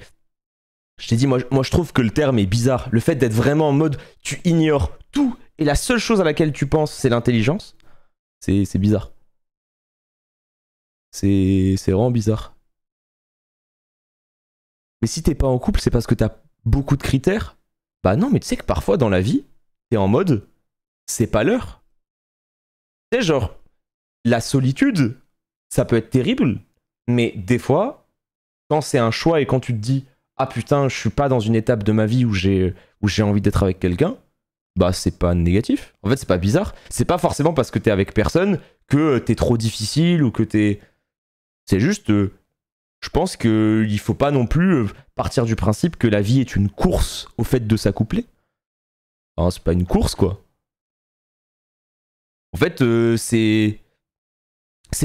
Je t'ai dit, moi je trouve que le terme est bizarre. Le fait d'être vraiment en mode, tu ignores tout et la seule chose à laquelle tu penses, c'est l'intelligence. C'est bizarre. C'est vraiment bizarre. Mais si t'es pas en couple, c'est parce que t'as beaucoup de critères? Bah non, mais tu sais que parfois dans la vie, t'es en mode, c'est pas l'heure. Tu sais, genre, la solitude, ça peut être terrible, mais des fois, quand c'est un choix et quand tu te dis, ah putain, je suis pas dans une étape de ma vie où j'ai envie d'être avec quelqu'un, bah c'est pas négatif. En fait, c'est pas bizarre. C'est pas forcément parce que t'es avec personne que t'es trop difficile ou que t'es... C'est juste, je pense qu'il faut pas non plus partir du principe que la vie est une course au fait de s'accoupler. Enfin, c'est pas une course, quoi. En fait, c'est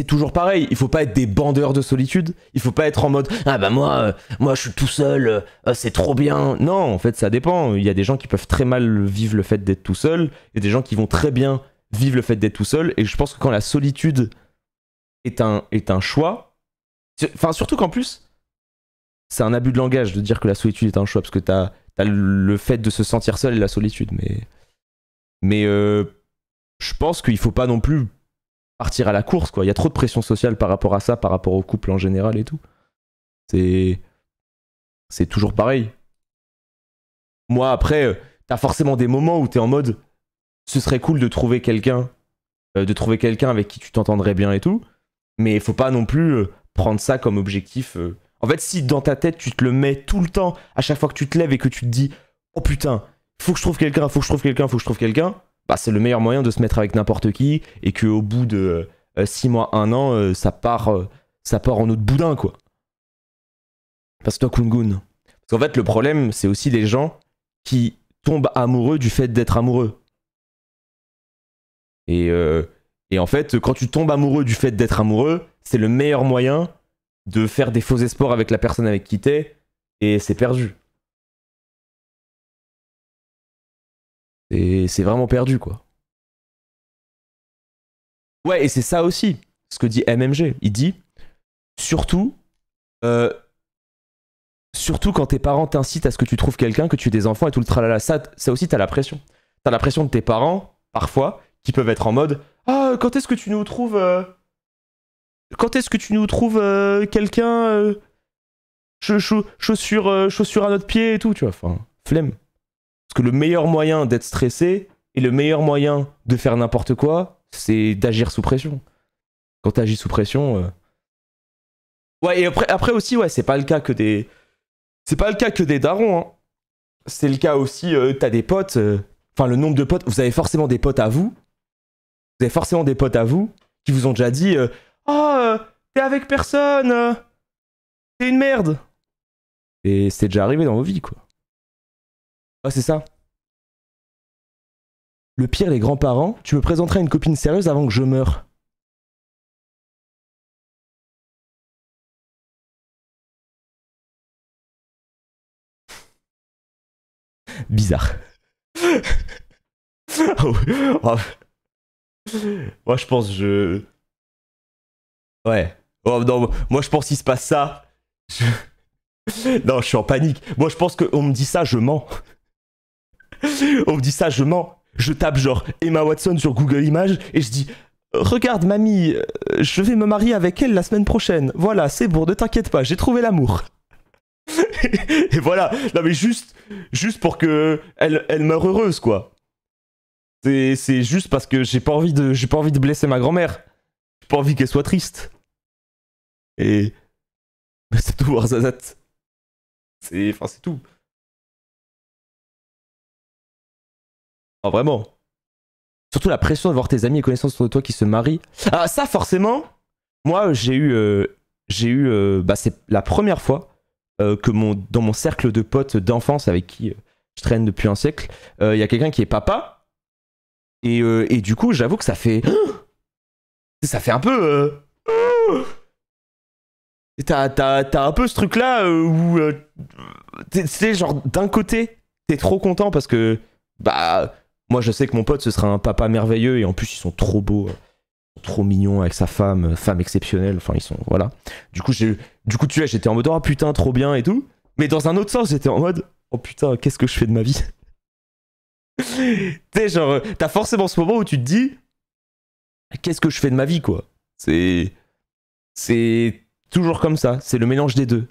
toujours pareil, il faut pas être des bandeurs de solitude, il faut pas être en mode ah bah moi je suis tout seul, c'est trop bien. Non, en fait ça dépend, il y a des gens qui peuvent très mal vivre le fait d'être tout seul, il y a des gens qui vont très bien vivre le fait d'être tout seul, et je pense que quand la solitude est un choix, enfin surtout qu'en plus c'est un abus de langage de dire que la solitude est un choix, parce que t'as le fait de se sentir seul et la solitude, mais je pense qu'il faut pas non plus partir à la course, quoi. Il y a trop de pression sociale par rapport à ça, par rapport au couple en général et tout. C'est toujours pareil. Moi, après, t'as forcément des moments où t'es en mode ce serait cool de trouver quelqu'un avec qui tu t'entendrais bien et tout, mais il faut pas non plus prendre ça comme objectif. En fait, si dans ta tête, tu te le mets tout le temps, à chaque fois que tu te lèves et que tu te dis oh putain, faut que je trouve quelqu'un, faut que je trouve quelqu'un, faut que je trouve quelqu'un, bah, c'est le meilleur moyen de se mettre avec n'importe qui et qu'au bout de 6 mois, 1 an, ça part en autre boudin, quoi. Passe-toi Kungun. Parce qu'en fait, le problème, c'est aussi les gens qui tombent amoureux du fait d'être amoureux. Et en fait, quand tu tombes amoureux du fait d'être amoureux, c'est le meilleur moyen de faire des faux espoirs avec la personne avec qui t'es, et c'est perdu. Et c'est vraiment perdu, quoi. Ouais, et c'est ça aussi, ce que dit MMG. Il dit, surtout quand tes parents t'incitent à ce que tu trouves quelqu'un, que tu aies des enfants et tout le tralala. Ça aussi, t'as la pression. T'as la pression de tes parents, parfois, qui peuvent être en mode ah, quand est-ce que tu nous trouves quelqu'un chaussures à notre pied et tout, tu vois. Enfin, flemme. Parce que le meilleur moyen d'être stressé et le meilleur moyen de faire n'importe quoi, c'est d'agir sous pression. Quand t'agis sous pression... Ouais, et après aussi, ouais, c'est pas le cas que des... C'est pas le cas que des darons, hein. C'est le cas aussi, t'as des potes... Enfin, le nombre de potes... Vous avez forcément des potes à vous. Vous avez forcément des potes à vous qui vous ont déjà dit oh, t'es avec personne, t'es une merde. Et c'est déjà arrivé dans vos vies, quoi. Ah, c'est ça. Le pire, les grands-parents, tu me présenterais une copine sérieuse avant que je meure. Bizarre. Oh, oh. Moi, je pense, Ouais. Oh, non, moi, je pense qu'il se passe ça. Non, je suis en panique. Moi, je pense qu'on me dit ça, je mens. On me dit ça, je mens. Je tape genre Emma Watson sur Google Images et je dis regarde, mamie, je vais me marier avec elle la semaine prochaine. Voilà, c'est bon, ne t'inquiète pas, j'ai trouvé l'amour. Et voilà. Non, mais juste pour que elle meure heureuse, quoi. C'est juste parce que j'ai pas envie de blesser ma grand-mère. J'ai pas envie qu'elle soit triste. Et c'est tout, Warzazat. C'est tout. Oh, vraiment. Surtout la pression de voir tes amis et connaissances autour de toi qui se marient. Ah, ça, forcément, moi, j'ai eu c'est la première fois que dans mon cercle de potes d'enfance avec qui je traîne depuis un siècle, il y a quelqu'un qui est papa. Et du coup, j'avoue que ça fait un peu... T'as un peu ce truc-là où... c'est genre, d'un côté, t'es trop content parce que... Bah... Moi, je sais que mon pote, ce sera un papa merveilleux et en plus, ils sont trop beaux, trop mignons avec sa femme exceptionnelle. Enfin, ils sont... Voilà. Du coup, tu vois, j'étais en mode, oh putain, trop bien et tout. Mais dans un autre sens, j'étais en mode, oh putain, qu'est-ce que je fais de ma vie? Tu sais, genre, t'as forcément ce moment où tu te dis, qu'est-ce que je fais de ma vie, quoi? C'est toujours comme ça. C'est le mélange des deux.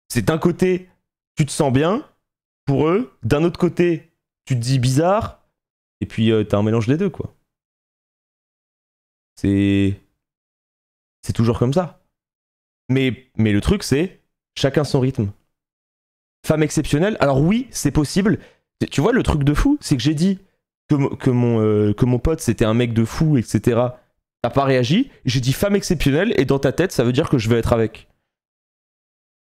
C'est d'un côté, tu te sens bien pour eux. D'un autre côté, tu te dis bizarre. Et puis, t'as un mélange des deux, quoi. C'est toujours comme ça. Mais le truc, c'est chacun son rythme. Femme exceptionnelle, alors oui, c'est possible. Tu vois, le truc de fou, c'est que j'ai dit que mon pote, c'était un mec de fou, etc. T'as pas réagi. J'ai dit femme exceptionnelle, et dans ta tête, ça veut dire que je vais être avec.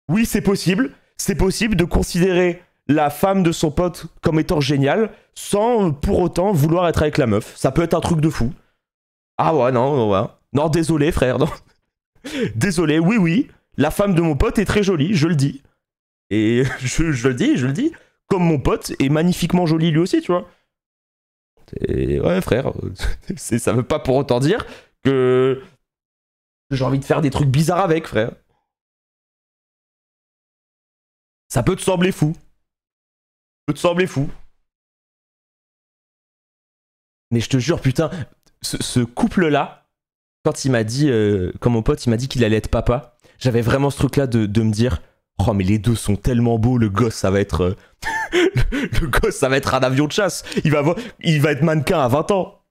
Oui, c'est possible. C'est possible de considérer la femme de son pote comme étant géniale, sans pour autant vouloir être avec la meuf. Ça peut être un truc de fou. Ah ouais, non, ouais. Non, désolé, frère, non. Désolé, oui, la femme de mon pote est très jolie, je le dis. Et je le dis, comme mon pote est magnifiquement joli lui aussi, tu vois. Ouais, frère, ça veut pas pour autant dire que j'ai envie de faire des trucs bizarres avec, frère. Ça peut te sembler fou. Mais je te jure, putain, ce couple-là, quand il m'a dit, quand mon pote il m'a dit qu'il allait être papa, j'avais vraiment ce truc-là de me dire, oh mais les deux sont tellement beaux, le gosse ça va être, le gosse ça va être un avion de chasse, il va être mannequin à 20 ans.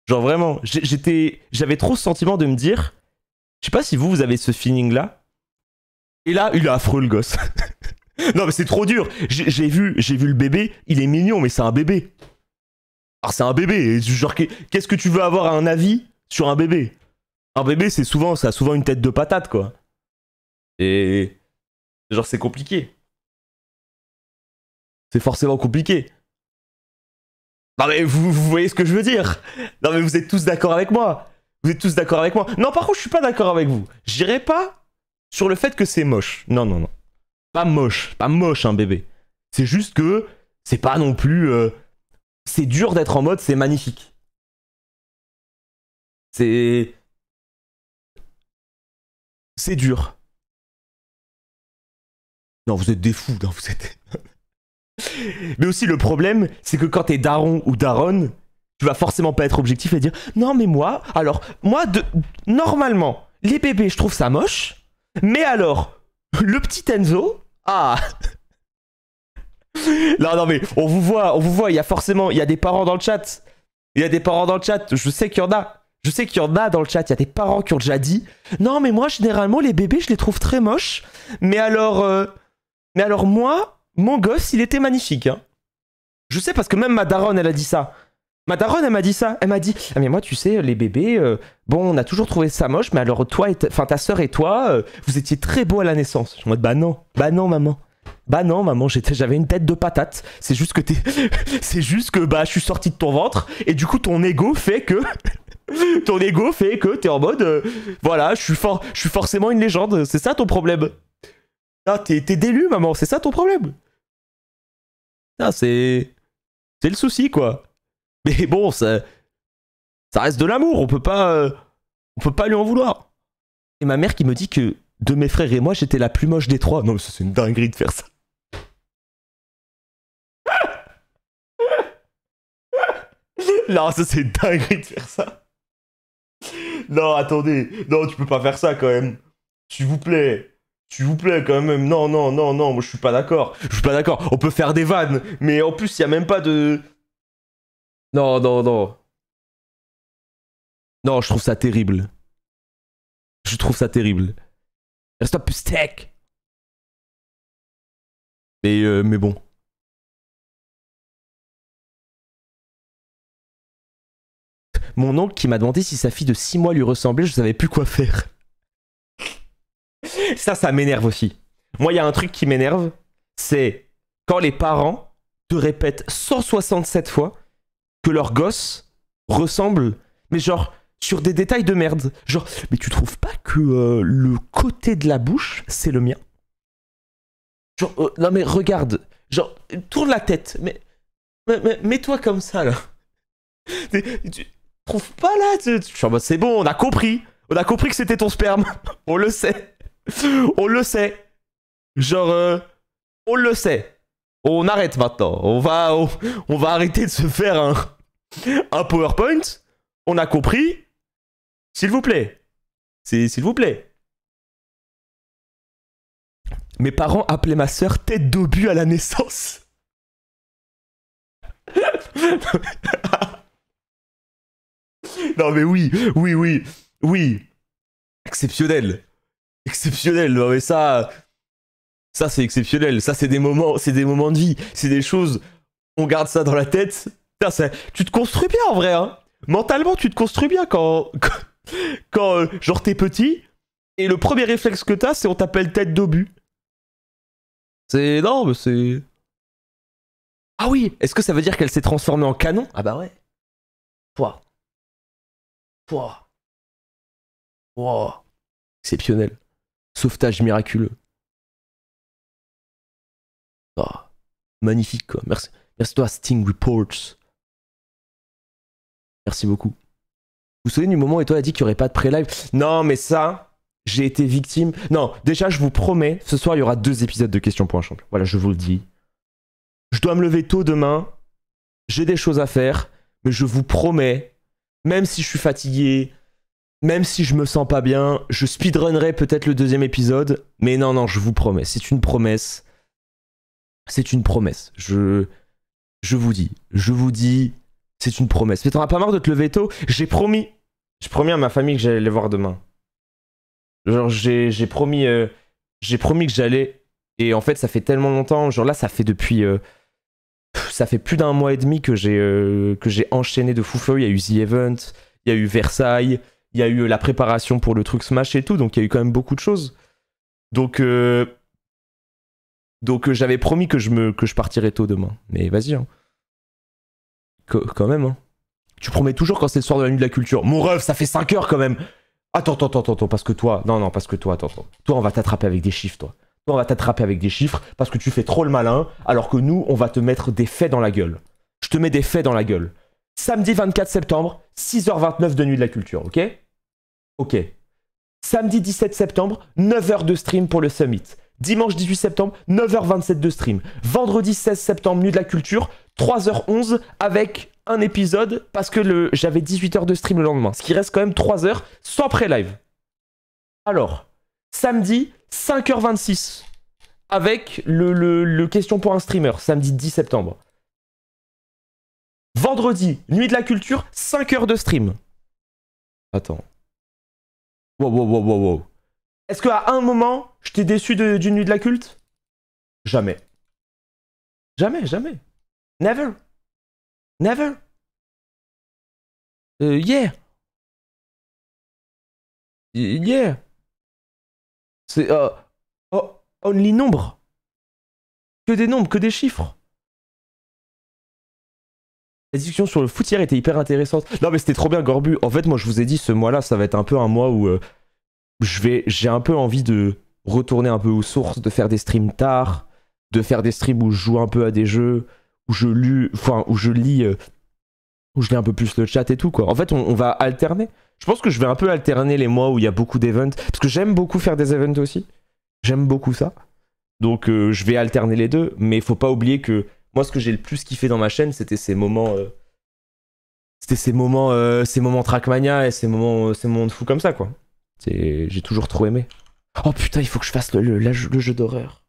Genre vraiment, j'avais trop ce sentiment de me dire, je sais pas si vous avez ce feeling-là, et là, il est affreux le gosse. Non mais c'est trop dur. J'ai vu le bébé, il est mignon mais c'est un bébé. Alors c'est un bébé, genre qu'est-ce que tu veux avoir un avis sur un bébé? Un bébé ça a souvent une tête de patate quoi. Et genre c'est compliqué. C'est forcément compliqué. Non mais vous voyez ce que je veux dire? Non mais vous êtes tous d'accord avec moi. Non par contre je suis pas d'accord avec vous. J'irai pas sur le fait que c'est moche. Non. Pas moche un bébé. C'est juste que c'est pas non plus... c'est dur d'être en mode c'est magnifique. C'est dur. Non, vous êtes des fous, non, vous êtes... Mais aussi le problème, c'est que quand t'es daron ou daronne, tu vas forcément pas être objectif et dire non mais moi, normalement, les bébés je trouve ça moche, mais alors, le petit Enzo, ah. Non mais on vous voit, il y a des parents dans le chat. Je sais qu'il y en a. Dans le chat, il y a des parents qui ont déjà dit non mais moi généralement les bébés je les trouve très moches, mais alors moi, mon gosse il était magnifique hein. Je sais parce que même ma daronne elle a dit ça. Ma daronne, elle m'a dit ça. Elle m'a dit, ah mais moi, tu sais, les bébés, bon, on a toujours trouvé ça moche, mais alors toi, enfin ta sœur et toi, vous étiez très beaux à la naissance. Je suis en mode, bah non, maman. Bah non, maman, j'avais une tête de patate. C'est juste que c'est juste que bah je suis sorti de ton ventre et du coup ton ego fait que t'es en mode, voilà, je suis forcément une légende. C'est ça ton problème. Ah, t'es d'élu, maman. C'est ça ton problème. Ah, c'est le souci, quoi. Mais bon, ça reste de l'amour, on peut pas lui en vouloir. Et ma mère qui me dit que de mes frères et moi, j'étais la plus moche des trois. Non, mais ça, c'est une dinguerie de faire ça. Non, ça, c'est une dinguerie de faire ça. Non, attendez. Non, tu peux pas faire ça, quand même. S'il vous plaît. S'il vous plaît, quand même. Non, moi, je suis pas d'accord. Je suis pas d'accord. On peut faire des vannes, mais en plus, il y a même pas de... Non. Non, je trouve ça terrible. Je trouve ça terrible. Reste-toi plus steak. Mais bon. Mon oncle qui m'a demandé si sa fille de 6 mois lui ressemblait, je savais plus quoi faire. Ça m'énerve aussi. Moi, il y a un truc qui m'énerve, c'est quand les parents te répètent 167 fois que leur gosse ressemble, mais genre sur des détails de merde. Genre, mais tu trouves pas que le côté de la bouche, c'est le mien? Genre, non mais regarde, genre, tourne la tête, mais mets-toi comme ça, là. Tu trouves pas, là? C'est bon, on a compris. On a compris que c'était ton sperme. On le sait. On le sait. Genre, on le sait. On arrête maintenant. On va arrêter de se faire un PowerPoint. On a compris. S'il vous plaît. S'il vous plaît. Mes parents appelaient ma sœur tête d'obus à la naissance. Non mais oui. Exceptionnel. Non mais ça c'est exceptionnel. Ça c'est des moments de vie. C'est des choses, on garde ça dans la tête. Putain, tu te construis bien en vrai, hein. Mentalement, tu te construis bien quand genre t'es petit et le premier réflexe que t'as, c'est on t'appelle tête d'obus. Non, mais c'est... Ah oui, est-ce que ça veut dire qu'elle s'est transformée en canon? Ah bah ouais. Pouah. Exceptionnel. Sauvetage miraculeux. Oh, magnifique, quoi. Merci toi, Sting Reports. Merci beaucoup. Vous vous souvenez du moment où toi a dit qu'il n'y aurait pas de pré-live? Non, mais ça, j'ai été victime. Non, déjà, je vous promets, ce soir, il y aura 2 épisodes de Questions pour un champion. Voilà, je vous le dis. Je dois me lever tôt demain. J'ai des choses à faire. Mais je vous promets, même si je suis fatigué, même si je me sens pas bien, je speedrunnerai peut-être le 2e épisode. Mais non, je vous promets. C'est une promesse. C'est une promesse. Je vous dis, c'est une promesse. Mais t'en as pas marre de te lever tôt? J'ai promis à ma famille que j'allais les voir demain. Genre, j'ai promis que j'allais. Et en fait, ça fait tellement longtemps. Genre là, ça fait depuis... ça fait plus d'1 mois et demi que j'ai enchaîné de fou furieux. Il y a eu The Event, il y a eu Versailles, il y a eu la préparation pour le truc Smash et tout. Donc il y a eu quand même beaucoup de choses. Donc j'avais promis que je partirais tôt demain. Mais vas-y, hein. Quand même, hein. Tu promets toujours quand c'est le soir de la nuit de la culture. Mon ref, ça fait 5 heures quand même. Attends, parce que toi... Non, parce que toi, attends. Toi, on va t'attraper avec des chiffres, toi. Toi, on va t'attraper avec des chiffres parce que tu fais trop le malin, alors que nous, on va te mettre des faits dans la gueule. Je te mets des faits dans la gueule. Samedi 24 septembre, 6h29 de nuit de la culture, ok? Ok. Samedi 17 septembre, 9h de stream pour le Summit. Dimanche 18 septembre, 9h27 de stream. Vendredi 16 septembre, nuit de la culture, 3h11 avec un épisode parce que j'avais 18h de stream le lendemain. Ce qui reste quand même 3h sans pré-live. Alors, samedi, 5h26 avec le question pour un streamer, samedi 10 septembre. Vendredi, nuit de la culture, 5h de stream. Attends. Wow. Est-ce qu'à un moment, je t'ai déçu d'une nuit de la culte? Jamais. Jamais. Never. Yeah. Yeah. C'est only nombre. Que des nombres, que des chiffres. La discussion sur le foot hier était hyper intéressante. Non mais c'était trop bien Gorbu. En fait moi je vous ai dit ce mois-là ça va être un peu un mois où j'ai un peu envie de retourner un peu aux sources, de faire des streams tard, de faire des streams où je joue un peu à des jeux, où je lis un peu plus le chat et tout quoi. En fait on va alterner. Je pense que je vais un peu alterner les mois où il y a beaucoup d'events. Parce que j'aime beaucoup faire des events aussi. J'aime beaucoup ça. Donc je vais alterner les deux. Mais faut pas oublier que moi ce que j'ai le plus kiffé dans ma chaîne c'était ces moments... ces moments Trackmania et ces moments de fou comme ça quoi. J'ai toujours trop aimé. Oh putain il faut que je fasse le jeu d'horreur.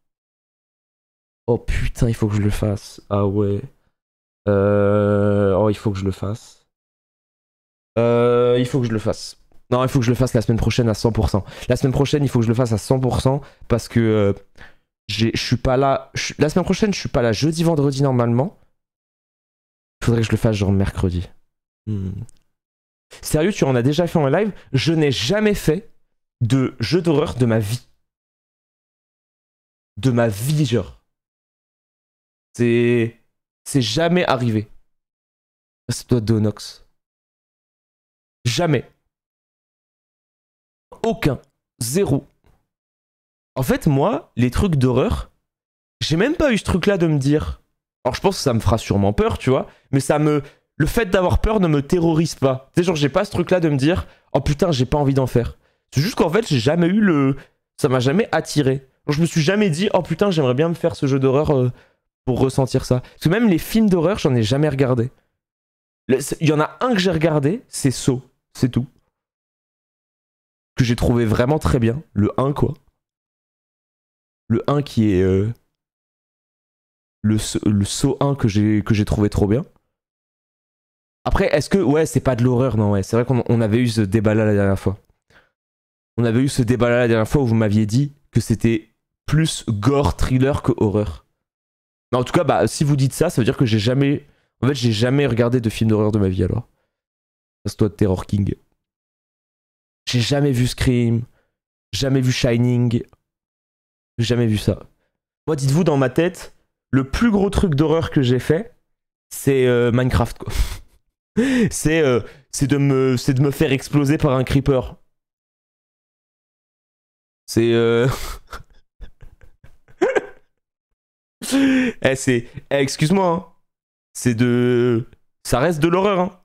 Oh putain il faut que je le fasse. Ah ouais. Oh il faut que je le fasse. Il faut que je le fasse. Non, il faut que je le fasse la semaine prochaine à 100%. La semaine prochaine, il faut que je le fasse à 100% parce que je suis pas là. La semaine prochaine, je suis pas là jeudi, vendredi normalement. Il faudrait que je le fasse genre mercredi. Sérieux, tu en as déjà fait en live? Je n'ai jamais fait de jeu d'horreur de ma vie. De ma vie, genre. C'est jamais arrivé. C'est toi, Donox. Jamais. Aucun. Zéro. En fait, moi, les trucs d'horreur, j'ai même pas eu ce truc-là de me dire... Alors, je pense que ça me fera sûrement peur, tu vois, mais le fait d'avoir peur ne me terrorise pas. Tu sais, genre, j'ai pas ce truc-là de me dire « Oh putain, j'ai pas envie d'en faire. » C'est juste qu'en fait, j'ai jamais eu le... Ça m'a jamais attiré. Genre, je me suis jamais dit « Oh putain, j'aimerais bien me faire ce jeu d'horreur pour ressentir ça. » Parce que même les films d'horreur, j'en ai jamais regardé. Il y en a un que j'ai regardé, c'est Saw. C'est tout. Que j'ai trouvé vraiment très bien. Le 1, quoi. Le 1 qui est... le Saw 1 que j'ai trouvé trop bien. Après, est-ce que... Ouais, c'est pas de l'horreur, non, ouais. C'est vrai qu'on avait eu ce débat-là la dernière fois. On avait eu ce débat-là la dernière fois où vous m'aviez dit que c'était plus gore, thriller que horreur. Mais en tout cas, bah, si vous dites ça, ça veut dire que j'ai jamais... En fait, j'ai jamais regardé de film d'horreur de ma vie, alors. C'est toi, Terror King. J'ai jamais vu Scream. Jamais vu Shining. J'ai jamais vu ça. Moi, dites-vous, dans ma tête, le plus gros truc d'horreur que j'ai fait, c'est Minecraft, quoi. c'est de me faire exploser par un creeper. C'est... excuse-moi, hein. C'est de... Ça reste de l'horreur, hein.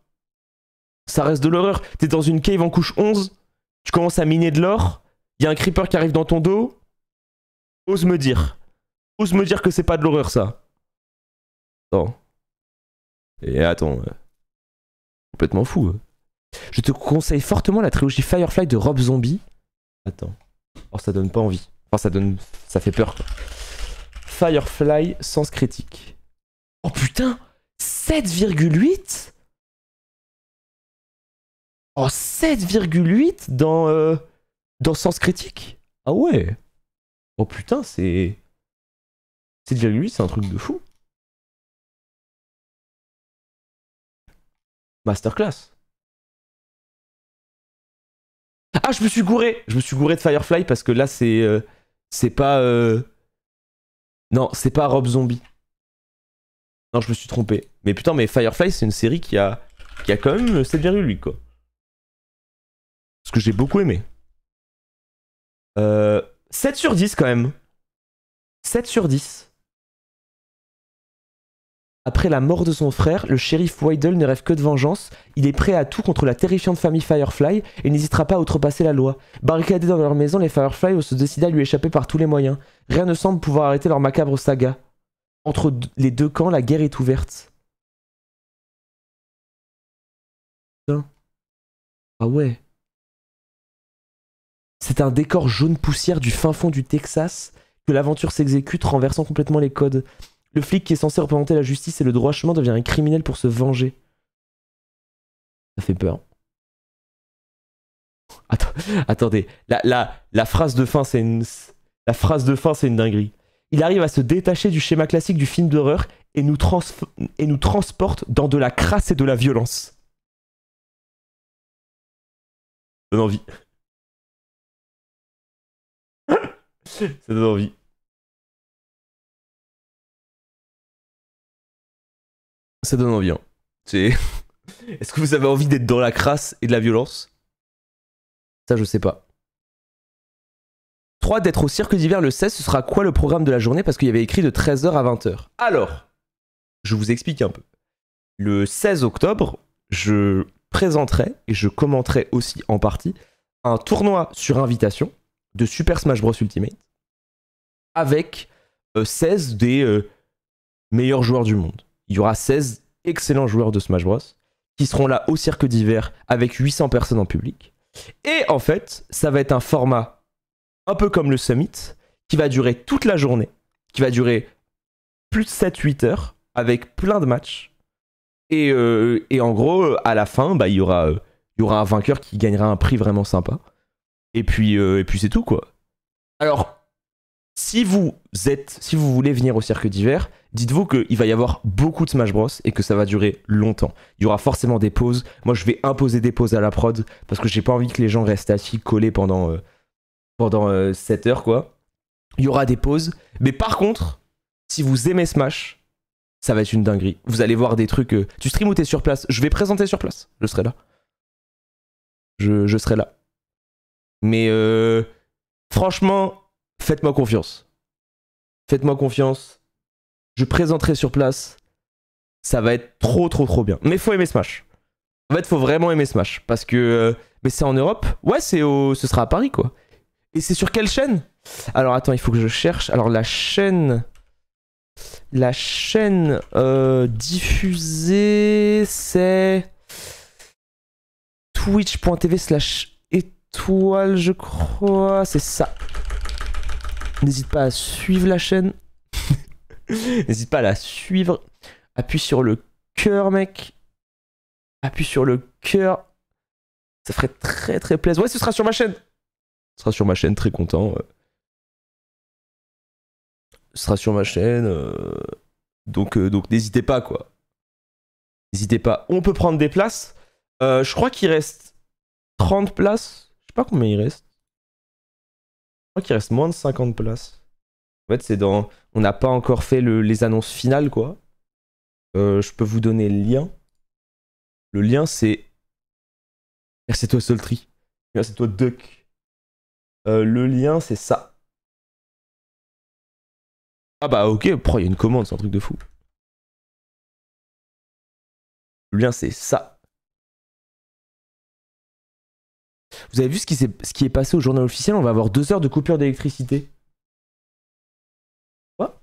Ça reste de l'horreur. T'es dans une cave en couche 11, tu commences à miner de l'or, il y a un creeper qui arrive dans ton dos. Ose me dire que c'est pas de l'horreur, ça. Non. Et attends. Complètement fou. Je te conseille fortement la trilogie Firefly de Rob Zombie. Attends. Alors ça donne pas envie. Enfin ça fait peur, quoi. Firefly Sens Critique. Oh putain, 7,8 ? Oh, 7,8 dans Sens Critique ? Ah ouais. Oh putain, c'est... 7,8, c'est un truc de fou. Masterclass. Ah, je me suis gouré de Firefly parce que là, c'est pas... Non, c'est pas Rob Zombie. Non, je me suis trompé. Mais putain, mais Firefly, c'est une série qui a quand même 7,8, quoi. Ce que j'ai beaucoup aimé. 7 sur 10, quand même. 7 sur 10. Après la mort de son frère, le shérif Waddle ne rêve que de vengeance. Il est prêt à tout contre la terrifiante famille Firefly et n'hésitera pas à outrepasser la loi. Barricadés dans leur maison, les Firefly ont se décidé à lui échapper par tous les moyens. Rien ne semble pouvoir arrêter leur macabre saga. Entre les deux camps, la guerre est ouverte. Putain. Ah ouais. C'est un décor jaune poussière du fin fond du Texas que l'aventure s'exécute, renversant complètement les codes. Le flic qui est censé représenter la justice et le droit chemin devient un criminel pour se venger. Ça fait peur. Attendez, la phrase de fin, c'est une... La phrase de fin, c'est une dinguerie. Il arrive à se détacher du schéma classique du film d'horreur et nous transporte dans de la crasse et de la violence. donne envie. Ça donne envie. Ça donne envie, hein. Est-ce que vous avez envie d'être dans la crasse et de la violence? Ça, je sais pas. 3. D'être au cirque d'hiver le 16, ce sera quoi le programme de la journée? Parce qu'il y avait écrit de 13h à 20h. Alors, je vous explique un peu. Le 16 octobre, je présenterai et je commenterai aussi en partie un tournoi sur invitation de Super Smash Bros Ultimate avec 16 des meilleurs joueurs du monde. Il y aura 16 excellents joueurs de Smash Bros qui seront là au cirque d'hiver avec 800 personnes en public. Et en fait, ça va être un format un peu comme le Summit qui va durer toute la journée, qui va durer plus de 7-8 heures avec plein de matchs. Et en gros, à la fin, bah, il y aura un vainqueur qui gagnera un prix vraiment sympa. Et puis c'est tout, quoi. Alors, si vous voulez venir au cirque d'hiver, dites-vous qu'il va y avoir beaucoup de Smash Bros et que ça va durer longtemps. Il y aura forcément des pauses. Moi, je vais imposer des pauses à la prod parce que j'ai pas envie que les gens restent assis collés pendant 7 heures, quoi. Il y aura des pauses. Mais par contre, si vous aimez Smash, ça va être une dinguerie. Vous allez voir des trucs... Tu stream ou t'es sur place? Je vais présenter sur place. Je serai là. Je serai là. Mais franchement, faites-moi confiance. Faites-moi confiance. Je présenterai sur place. Ça va être trop bien. Mais faut aimer Smash. En fait, faut vraiment aimer Smash. Parce que... mais c'est en Europe? Ouais, ce sera à Paris, quoi. Et c'est sur quelle chaîne? Alors, attends, il faut que je cherche. Alors, la chaîne diffusée, c'est twitch.tv/étoile, je crois. C'est ça. N'hésite pas à suivre la chaîne. N'hésite pas à la suivre. Appuie sur le cœur, mec. Appuie sur le cœur. Ça ferait très plaisir. Ouais, ce sera sur ma chaîne. Ce sera sur ma chaîne, très content. Ce sera sur ma chaîne. Donc n'hésitez pas, quoi. N'hésitez pas. On peut prendre des places. Je crois qu'il reste 30 places. Je sais pas combien il reste. Je crois qu'il reste moins de 50 places. En fait, c'est dans... On n'a pas encore fait les annonces finales, quoi. Je peux vous donner le lien. Le lien, c'est... Merci toi, Soltry. Merci toi, Duck. Le lien, c'est ça. Ah bah ok, il y a une commande, c'est un truc de fou. Le lien, c'est ça. Vous avez vu ce qui est passé au journal officiel? On va avoir 2 heures de coupure d'électricité. Quoi?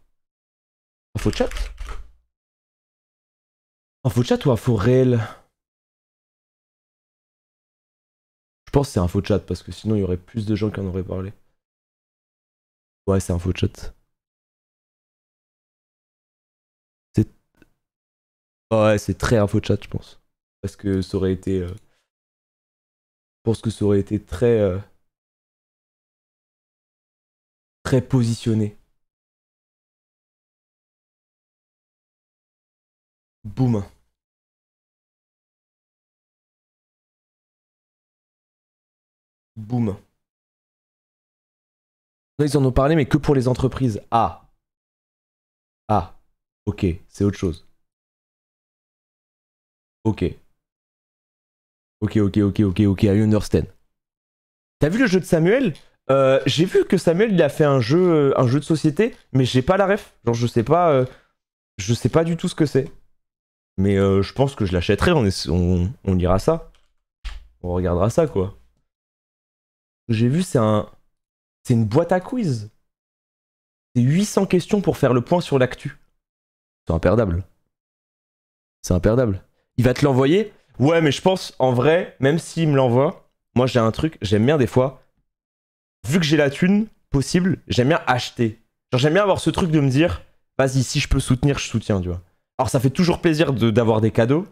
Info chat? Info chat ou info réel? Je pense que c'est info chat parce que sinon il y aurait plus de gens qui en auraient parlé. Ouais, c'est info chat. Ouais, c'est très info chat, je pense. Parce que ça aurait été... Je pense que ça aurait été très positionné. Boum. Boum. Là, ils en ont parlé, mais que pour les entreprises. Ah. Ah. Ok, c'est autre chose. Ok. Ok, I understand. T'as vu le jeu de Samuel? J'ai vu que Samuel, il a fait un jeu de société, mais j'ai pas la ref. Genre, je sais pas du tout ce que c'est. Mais je pense que je l'achèterai, on lira ça. On regardera ça, quoi. J'ai vu, c'est une boîte à quiz. C'est 800 questions pour faire le point sur l'actu. C'est imperdable. C'est imperdable. Il va te l'envoyer? Ouais, mais je pense, en vrai, même s'il me l'envoie, moi j'ai un truc, j'aime bien des fois, vu que j'ai la thune possible, j'aime bien acheter. Genre j'aime bien avoir ce truc de me dire, vas-y, si je peux soutenir, je soutiens, tu vois. Alors ça fait toujours plaisir d'avoir des cadeaux.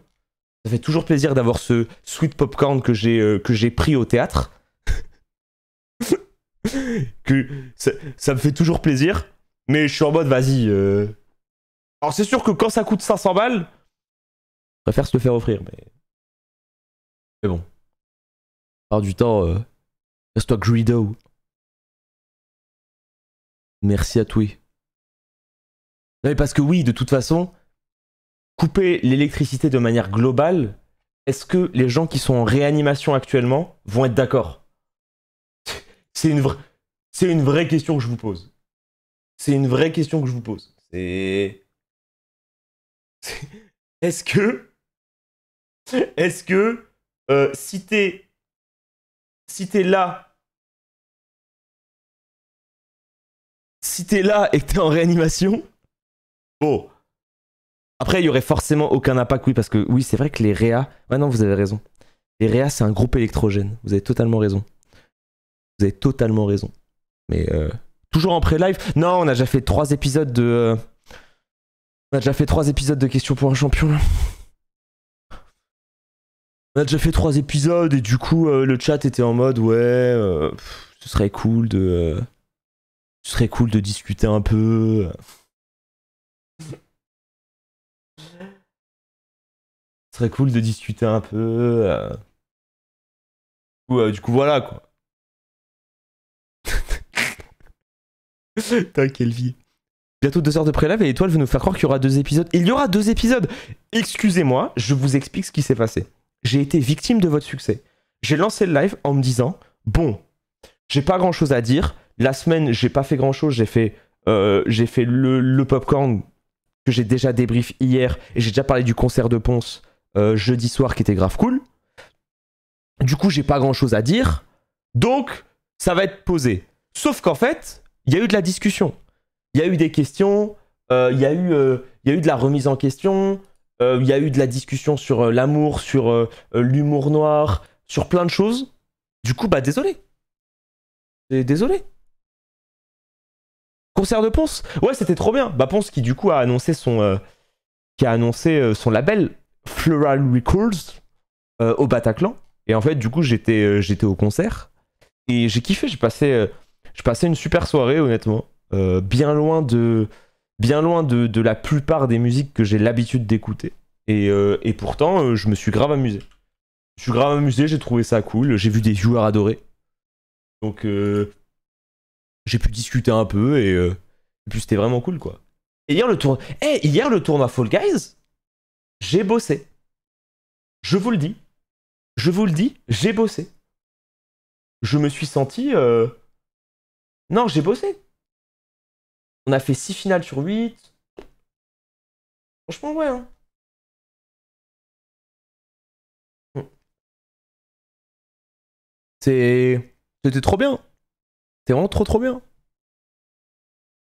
Ça fait toujours plaisir d'avoir ce sweet popcorn que j'ai pris au théâtre. Ça me fait toujours plaisir. Mais je suis en mode, vas-y. Alors c'est sûr que quand ça coûte 500 balles, je préfère se le faire offrir. Mais bon. part du temps, reste-toi Greedo. Merci à toi. Non mais parce que oui, de toute façon, couper l'électricité de manière globale, est-ce que les gens qui sont en réanimation actuellement vont être d'accord? C'est une vraie question que je vous pose. C'est une vraie question que je vous pose. Est-ce que... si t'es là... Si t'es là et que t'es en réanimation... Bon... Après, il y aurait forcément aucun impact, oui, parce que oui, c'est vrai que les réas... Ouais, non, vous avez raison. Les réas, c'est un groupe électrogène. Vous avez totalement raison. Vous avez totalement raison. Mais toujours en pré-live. Non, on a déjà fait 3 épisodes de... On a déjà fait 3 épisodes de questions pour un champion, là. On a déjà fait 3 épisodes et du coup, le chat était en mode, ouais, ce serait cool de... ce serait cool de discuter un peu. Ce serait cool de discuter un peu. Du coup, voilà, quoi. Putain, quelle vie. Bientôt 2 heures de pré-live et Étoile veut nous faire croire qu'il y aura 2 épisodes. Il y aura 2 épisodes. Excusez-moi, je vous explique ce qui s'est passé. J'ai été victime de votre succès. J'ai lancé le live en me disant, bon, j'ai pas grand-chose à dire. La semaine, j'ai pas fait grand-chose. J'ai fait le popcorn que j'ai déjà débrief hier et j'ai déjà parlé du concert de Ponce jeudi soir qui était grave cool. Du coup, j'ai pas grand-chose à dire. Donc, ça va être posé. Sauf qu'en fait, il y a eu de la discussion. Il y a eu des questions, il y a eu de la remise en question, il y a eu de la discussion sur l'amour, sur l'humour noir, sur plein de choses. Du coup, bah désolé. Désolé. Concert de Ponce. Ouais, c'était trop bien. Bah Ponce qui du coup a annoncé son label Floral Records au Bataclan. Et en fait, du coup, j'étais au concert et j'ai kiffé. J'ai passé une super soirée, honnêtement. Bien loin de la plupart des musiques que j'ai l'habitude d'écouter. Et pourtant, je me suis grave amusé. J'ai trouvé ça cool. J'ai vu des viewers adorer. Donc, j'ai pu discuter un peu et puis c'était vraiment cool, quoi. Et hier, le tournoi Fall Guys, j'ai bossé. Je vous le dis, j'ai bossé. Je me suis senti... Non, j'ai bossé. On a fait 6 finales sur 8. Franchement, ouais. Hein. C'était trop bien. C'était vraiment trop bien.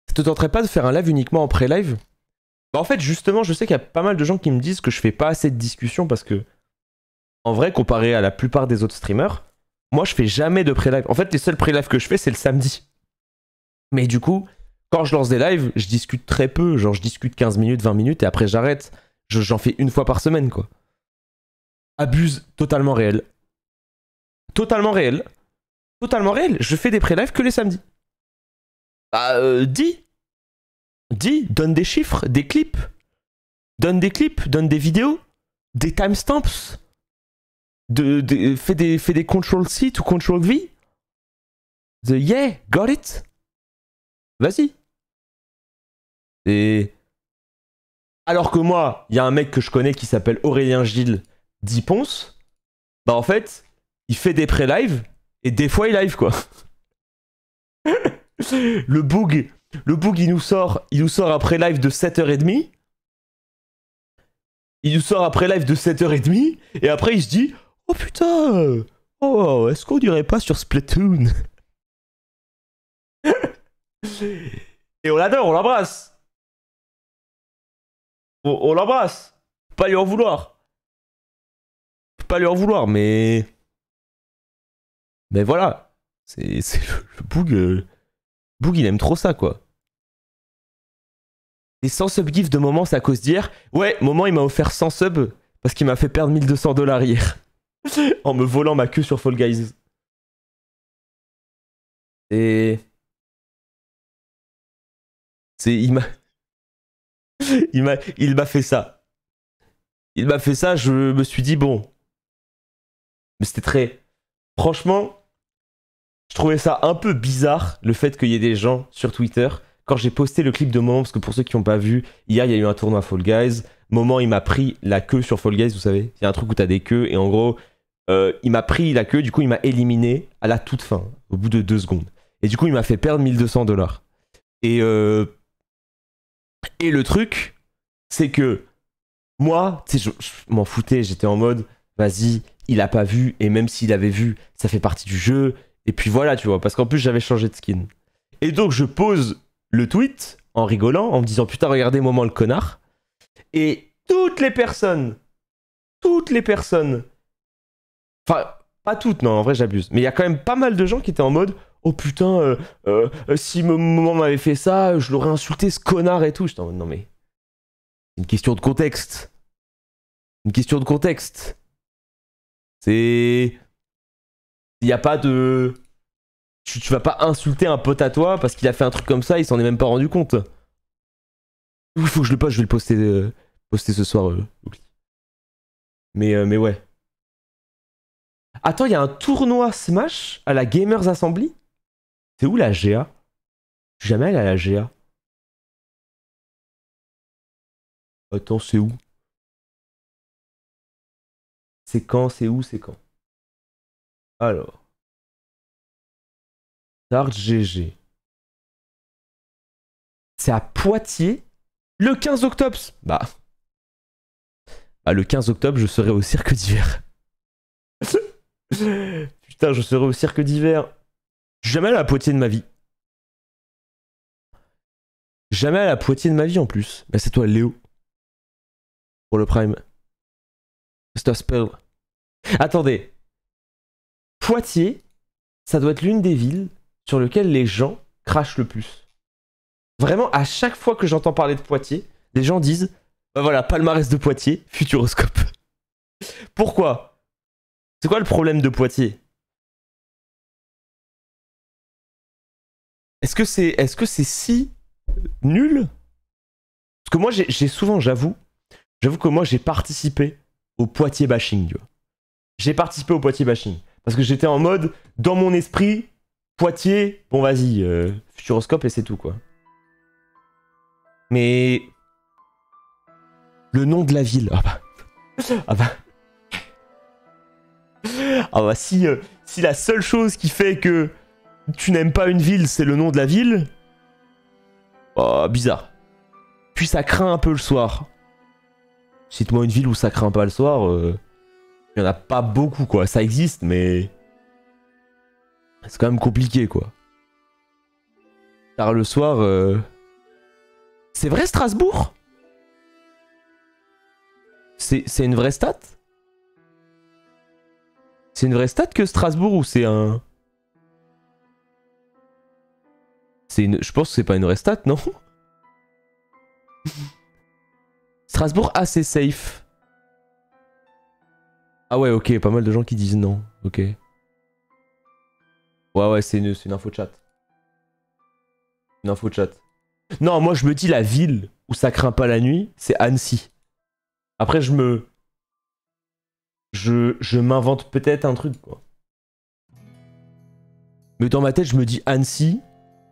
Ça te tenterait pas de faire un live uniquement en pré-live? Bah en fait, justement, je sais qu'il y a pas mal de gens qui me disent que je fais pas assez de discussions parce que, en vrai, comparé à la plupart des autres streamers, moi, je fais jamais de pré-live. En fait, les seuls pré-live que je fais, c'est le samedi. Mais du coup... Quand je lance des lives, je discute très peu. Genre, je discute 15 minutes, 20 minutes et après j'arrête. J'en fais une fois par semaine, quoi. Abuse totalement réel. Totalement réel. Totalement réel. Je fais des pré-lives que les samedis. Bah, dis, donne des chiffres, des clips. Donne des clips, donne des vidéos, des timestamps. Fais des Ctrl-C ou Ctrl-V. Yeah, got it. Vas-y. Et alors que moi, il y a un mec que je connais qui s'appelle Aurélien Gilles d'Iponce. Bah en fait, il fait des pré-live et des fois il live, quoi. Le boog, il nous sort un pré-live de 7h30. Il nous sort un pré-live de 7h30 et après il se dit oh putain, oh est-ce qu'on dirait pas sur Splatoon? Et on l'adore, on l'embrasse. On l'embrasse. Faut pas lui en vouloir. Faut pas lui en vouloir, mais voilà. C'est le Boog. Boog, il aime trop ça, quoi. Et 100 subgifs de Moment, c'est à cause d'hier. Ouais, Moment, il m'a offert 100 subs parce qu'il m'a fait perdre 1200 $ hier. En me volant ma queue sur Fall Guys. Et... il m'a fait ça. Il m'a fait ça, je me suis dit bon. Mais c'était très... franchement, je trouvais ça un peu bizarre, le fait qu'il y ait des gens sur Twitter, quand j'ai posté le clip de Moment, parce que pour ceux qui n'ont pas vu, hier, il y a eu un tournoi Fall Guys. Moment, il m'a pris la queue sur Fall Guys, vous savez. Il y a un truc où t'as des queues, et en gros, il m'a pris la queue, du coup, il m'a éliminé à la toute fin, au bout de 2 secondes. Et du coup, il m'a fait perdre 1200$. Et le truc, c'est que moi, tu sais, je m'en foutais, j'étais en mode, vas-y, il a pas vu, et même s'il avait vu, ça fait partie du jeu. Et puis voilà, tu vois, parce qu'en plus, j'avais changé de skin. Et donc, je pose le tweet en rigolant, en me disant, putain, regardez Moment le connard. Et toutes les personnes, enfin, pas toutes, non, en vrai, j'abuse, mais il y a quand même pas mal de gens qui étaient en mode, oh putain, si Moment m'avait fait ça, je l'aurais insulté, ce connard et tout. J'étais en mode, non mais, c'est une question de contexte. Une question de contexte. C'est... Il n'y a pas de... Tu vas pas insulter un pote à toi parce qu'il a fait un truc comme ça, il s'en est même pas rendu compte. Il faut que je le poste, je vais le poster ce soir. Mais ouais. Attends, il y a un tournoi Smash à la Gamers Assembly? C'est où la GA? Je suis jamais allé à la GA. Attends, c'est où? C'est quand? C'est où? C'est quand? Alors. Dart GG. C'est à Poitiers le 15 octobre. Bah, le 15 octobre, je serai au cirque d'hiver. Putain, je serai au cirque d'hiver. Jamais allé à Poitiers de ma vie. Jamais allé à Poitiers de ma vie en plus. Bah, c'est toi, Léo. Pour le Prime. C'est toi, Spell. Attendez. Poitiers, ça doit être l'une des villes sur lesquelles les gens crachent le plus. Vraiment, à chaque fois que j'entends parler de Poitiers, les gens disent, bah voilà, palmarès de Poitiers, Futuroscope. Pourquoi? C'est quoi le problème de Poitiers? Est-ce que c'est si nul? Parce que moi, j'ai souvent, j'avoue que moi, j'ai participé au Poitiers bashing. Tu vois. J'ai participé au Poitiers bashing. Parce que j'étais en mode, dans mon esprit, Poitiers, bon vas-y, Futuroscope et c'est tout, quoi. Mais... Le nom de la ville, si la seule chose qui fait que tu n'aimes pas une ville, c'est le nom de la ville, oh, bizarre. Puis ça craint un peu le soir. Cite-moi une ville où ça craint pas le soir, il y en a pas beaucoup, quoi. Ça existe, mais... c'est quand même compliqué, quoi. Tard le soir... C'est vrai, Strasbourg? C'est une vraie stat? C'est une vraie stat que Strasbourg ou c'est un... Je pense que c'est pas une vraie stat, non? Strasbourg assez safe. Ah ouais, ok, pas mal de gens qui disent non. Ok. Ouais, c'est une info chat. Une info chat. Non, moi je me dis la ville où ça craint pas la nuit, c'est Annecy. Après je m'invente peut-être un truc, quoi. Mais dans ma tête je me dis Annecy,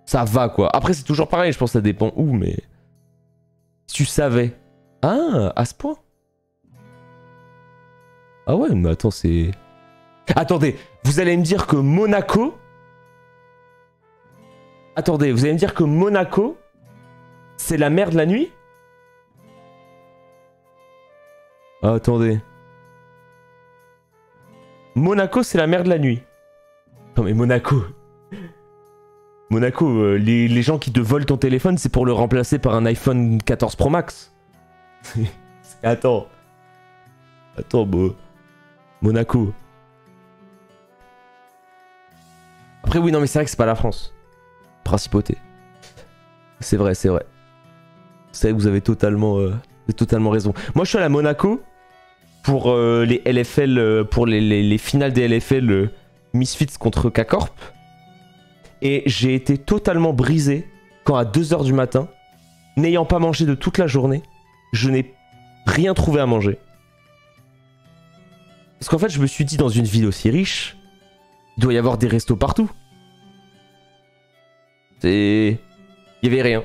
ça va, quoi. Après c'est toujours pareil, je pense que ça dépend où, mais... Si tu savais. Ah, à ce point. Ah ouais, mais attends, c'est... Attendez, vous allez me dire que Monaco... Attendez, vous allez me dire que Monaco, c'est la mer de la nuit? Ah, attendez. Monaco, c'est la mer de la nuit. Non mais Monaco... Monaco, les gens qui te volent ton téléphone, c'est pour le remplacer par un iPhone 14 Pro Max. Attends. Attends, bon... Monaco. Après oui, non mais c'est vrai que c'est pas la France. Principauté. C'est vrai, c'est vrai. C'est vrai que vous avez totalement raison. Moi je suis allé à Monaco pour les LFL, pour les finales des LFL Misfits contre K-Corp. Et j'ai été totalement brisé quand à 2h du matin, n'ayant pas mangé de toute la journée, je n'ai rien trouvé à manger. Parce qu'en fait je me suis dit, dans une ville aussi riche, Il doit y avoir des restos partout. Il y avait rien.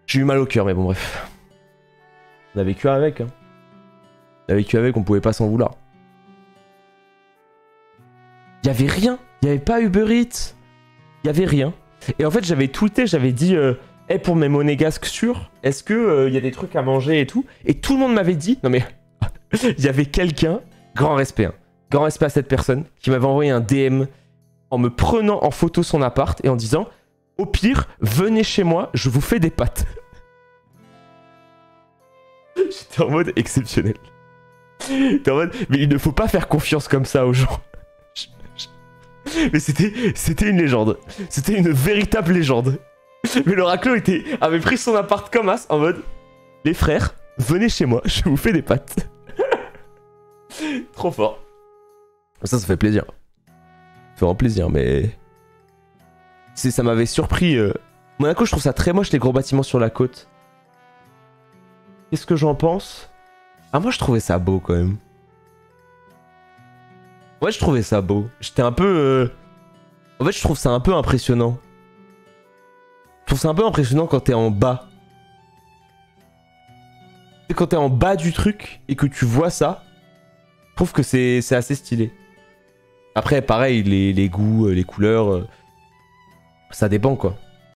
J'ai eu mal au cœur, mais bon, bref. On a vécu avec, hein. On a vécu avec, on pouvait pas s'en vouloir. Il y avait rien. Il y avait pas Uber Eats. Il y avait rien. Et en fait, j'avais tweeté, j'avais dit hey, pour mes monégasques sûrs, est-ce que y a des trucs à manger et tout? Et tout le monde m'avait dit, non mais il y avait quelqu'un, grand respect, hein, grand respect à cette personne, qui m'avait envoyé un DM en me prenant en photo son appart et en disant au pire, venez chez moi, je vous fais des pâtes. J'étais en mode exceptionnel. J'étais en mode, mais il ne faut pas faire confiance comme ça aux gens. Mais c'était une légende. C'était une véritable légende. Mais le raclo avait pris son appart comme as en mode les frères, venez chez moi, je vous fais des pâtes. Trop fort. Ça fait plaisir. Ça fait vraiment plaisir, mais... Ça m'avait surpris. Monaco, je trouve ça très moche, les gros bâtiments sur la côte. Qu'est-ce que j'en pense? Ah, moi, je trouvais ça beau, quand même. Ouais, je trouvais ça beau. J'étais un peu... En fait, je trouve ça un peu impressionnant. Je trouve ça un peu impressionnant quand t'es en bas. Et quand t'es en bas du truc et que tu vois ça, je trouve que c'est assez stylé. Après, pareil, les goûts, les couleurs, ça dépend, quoi.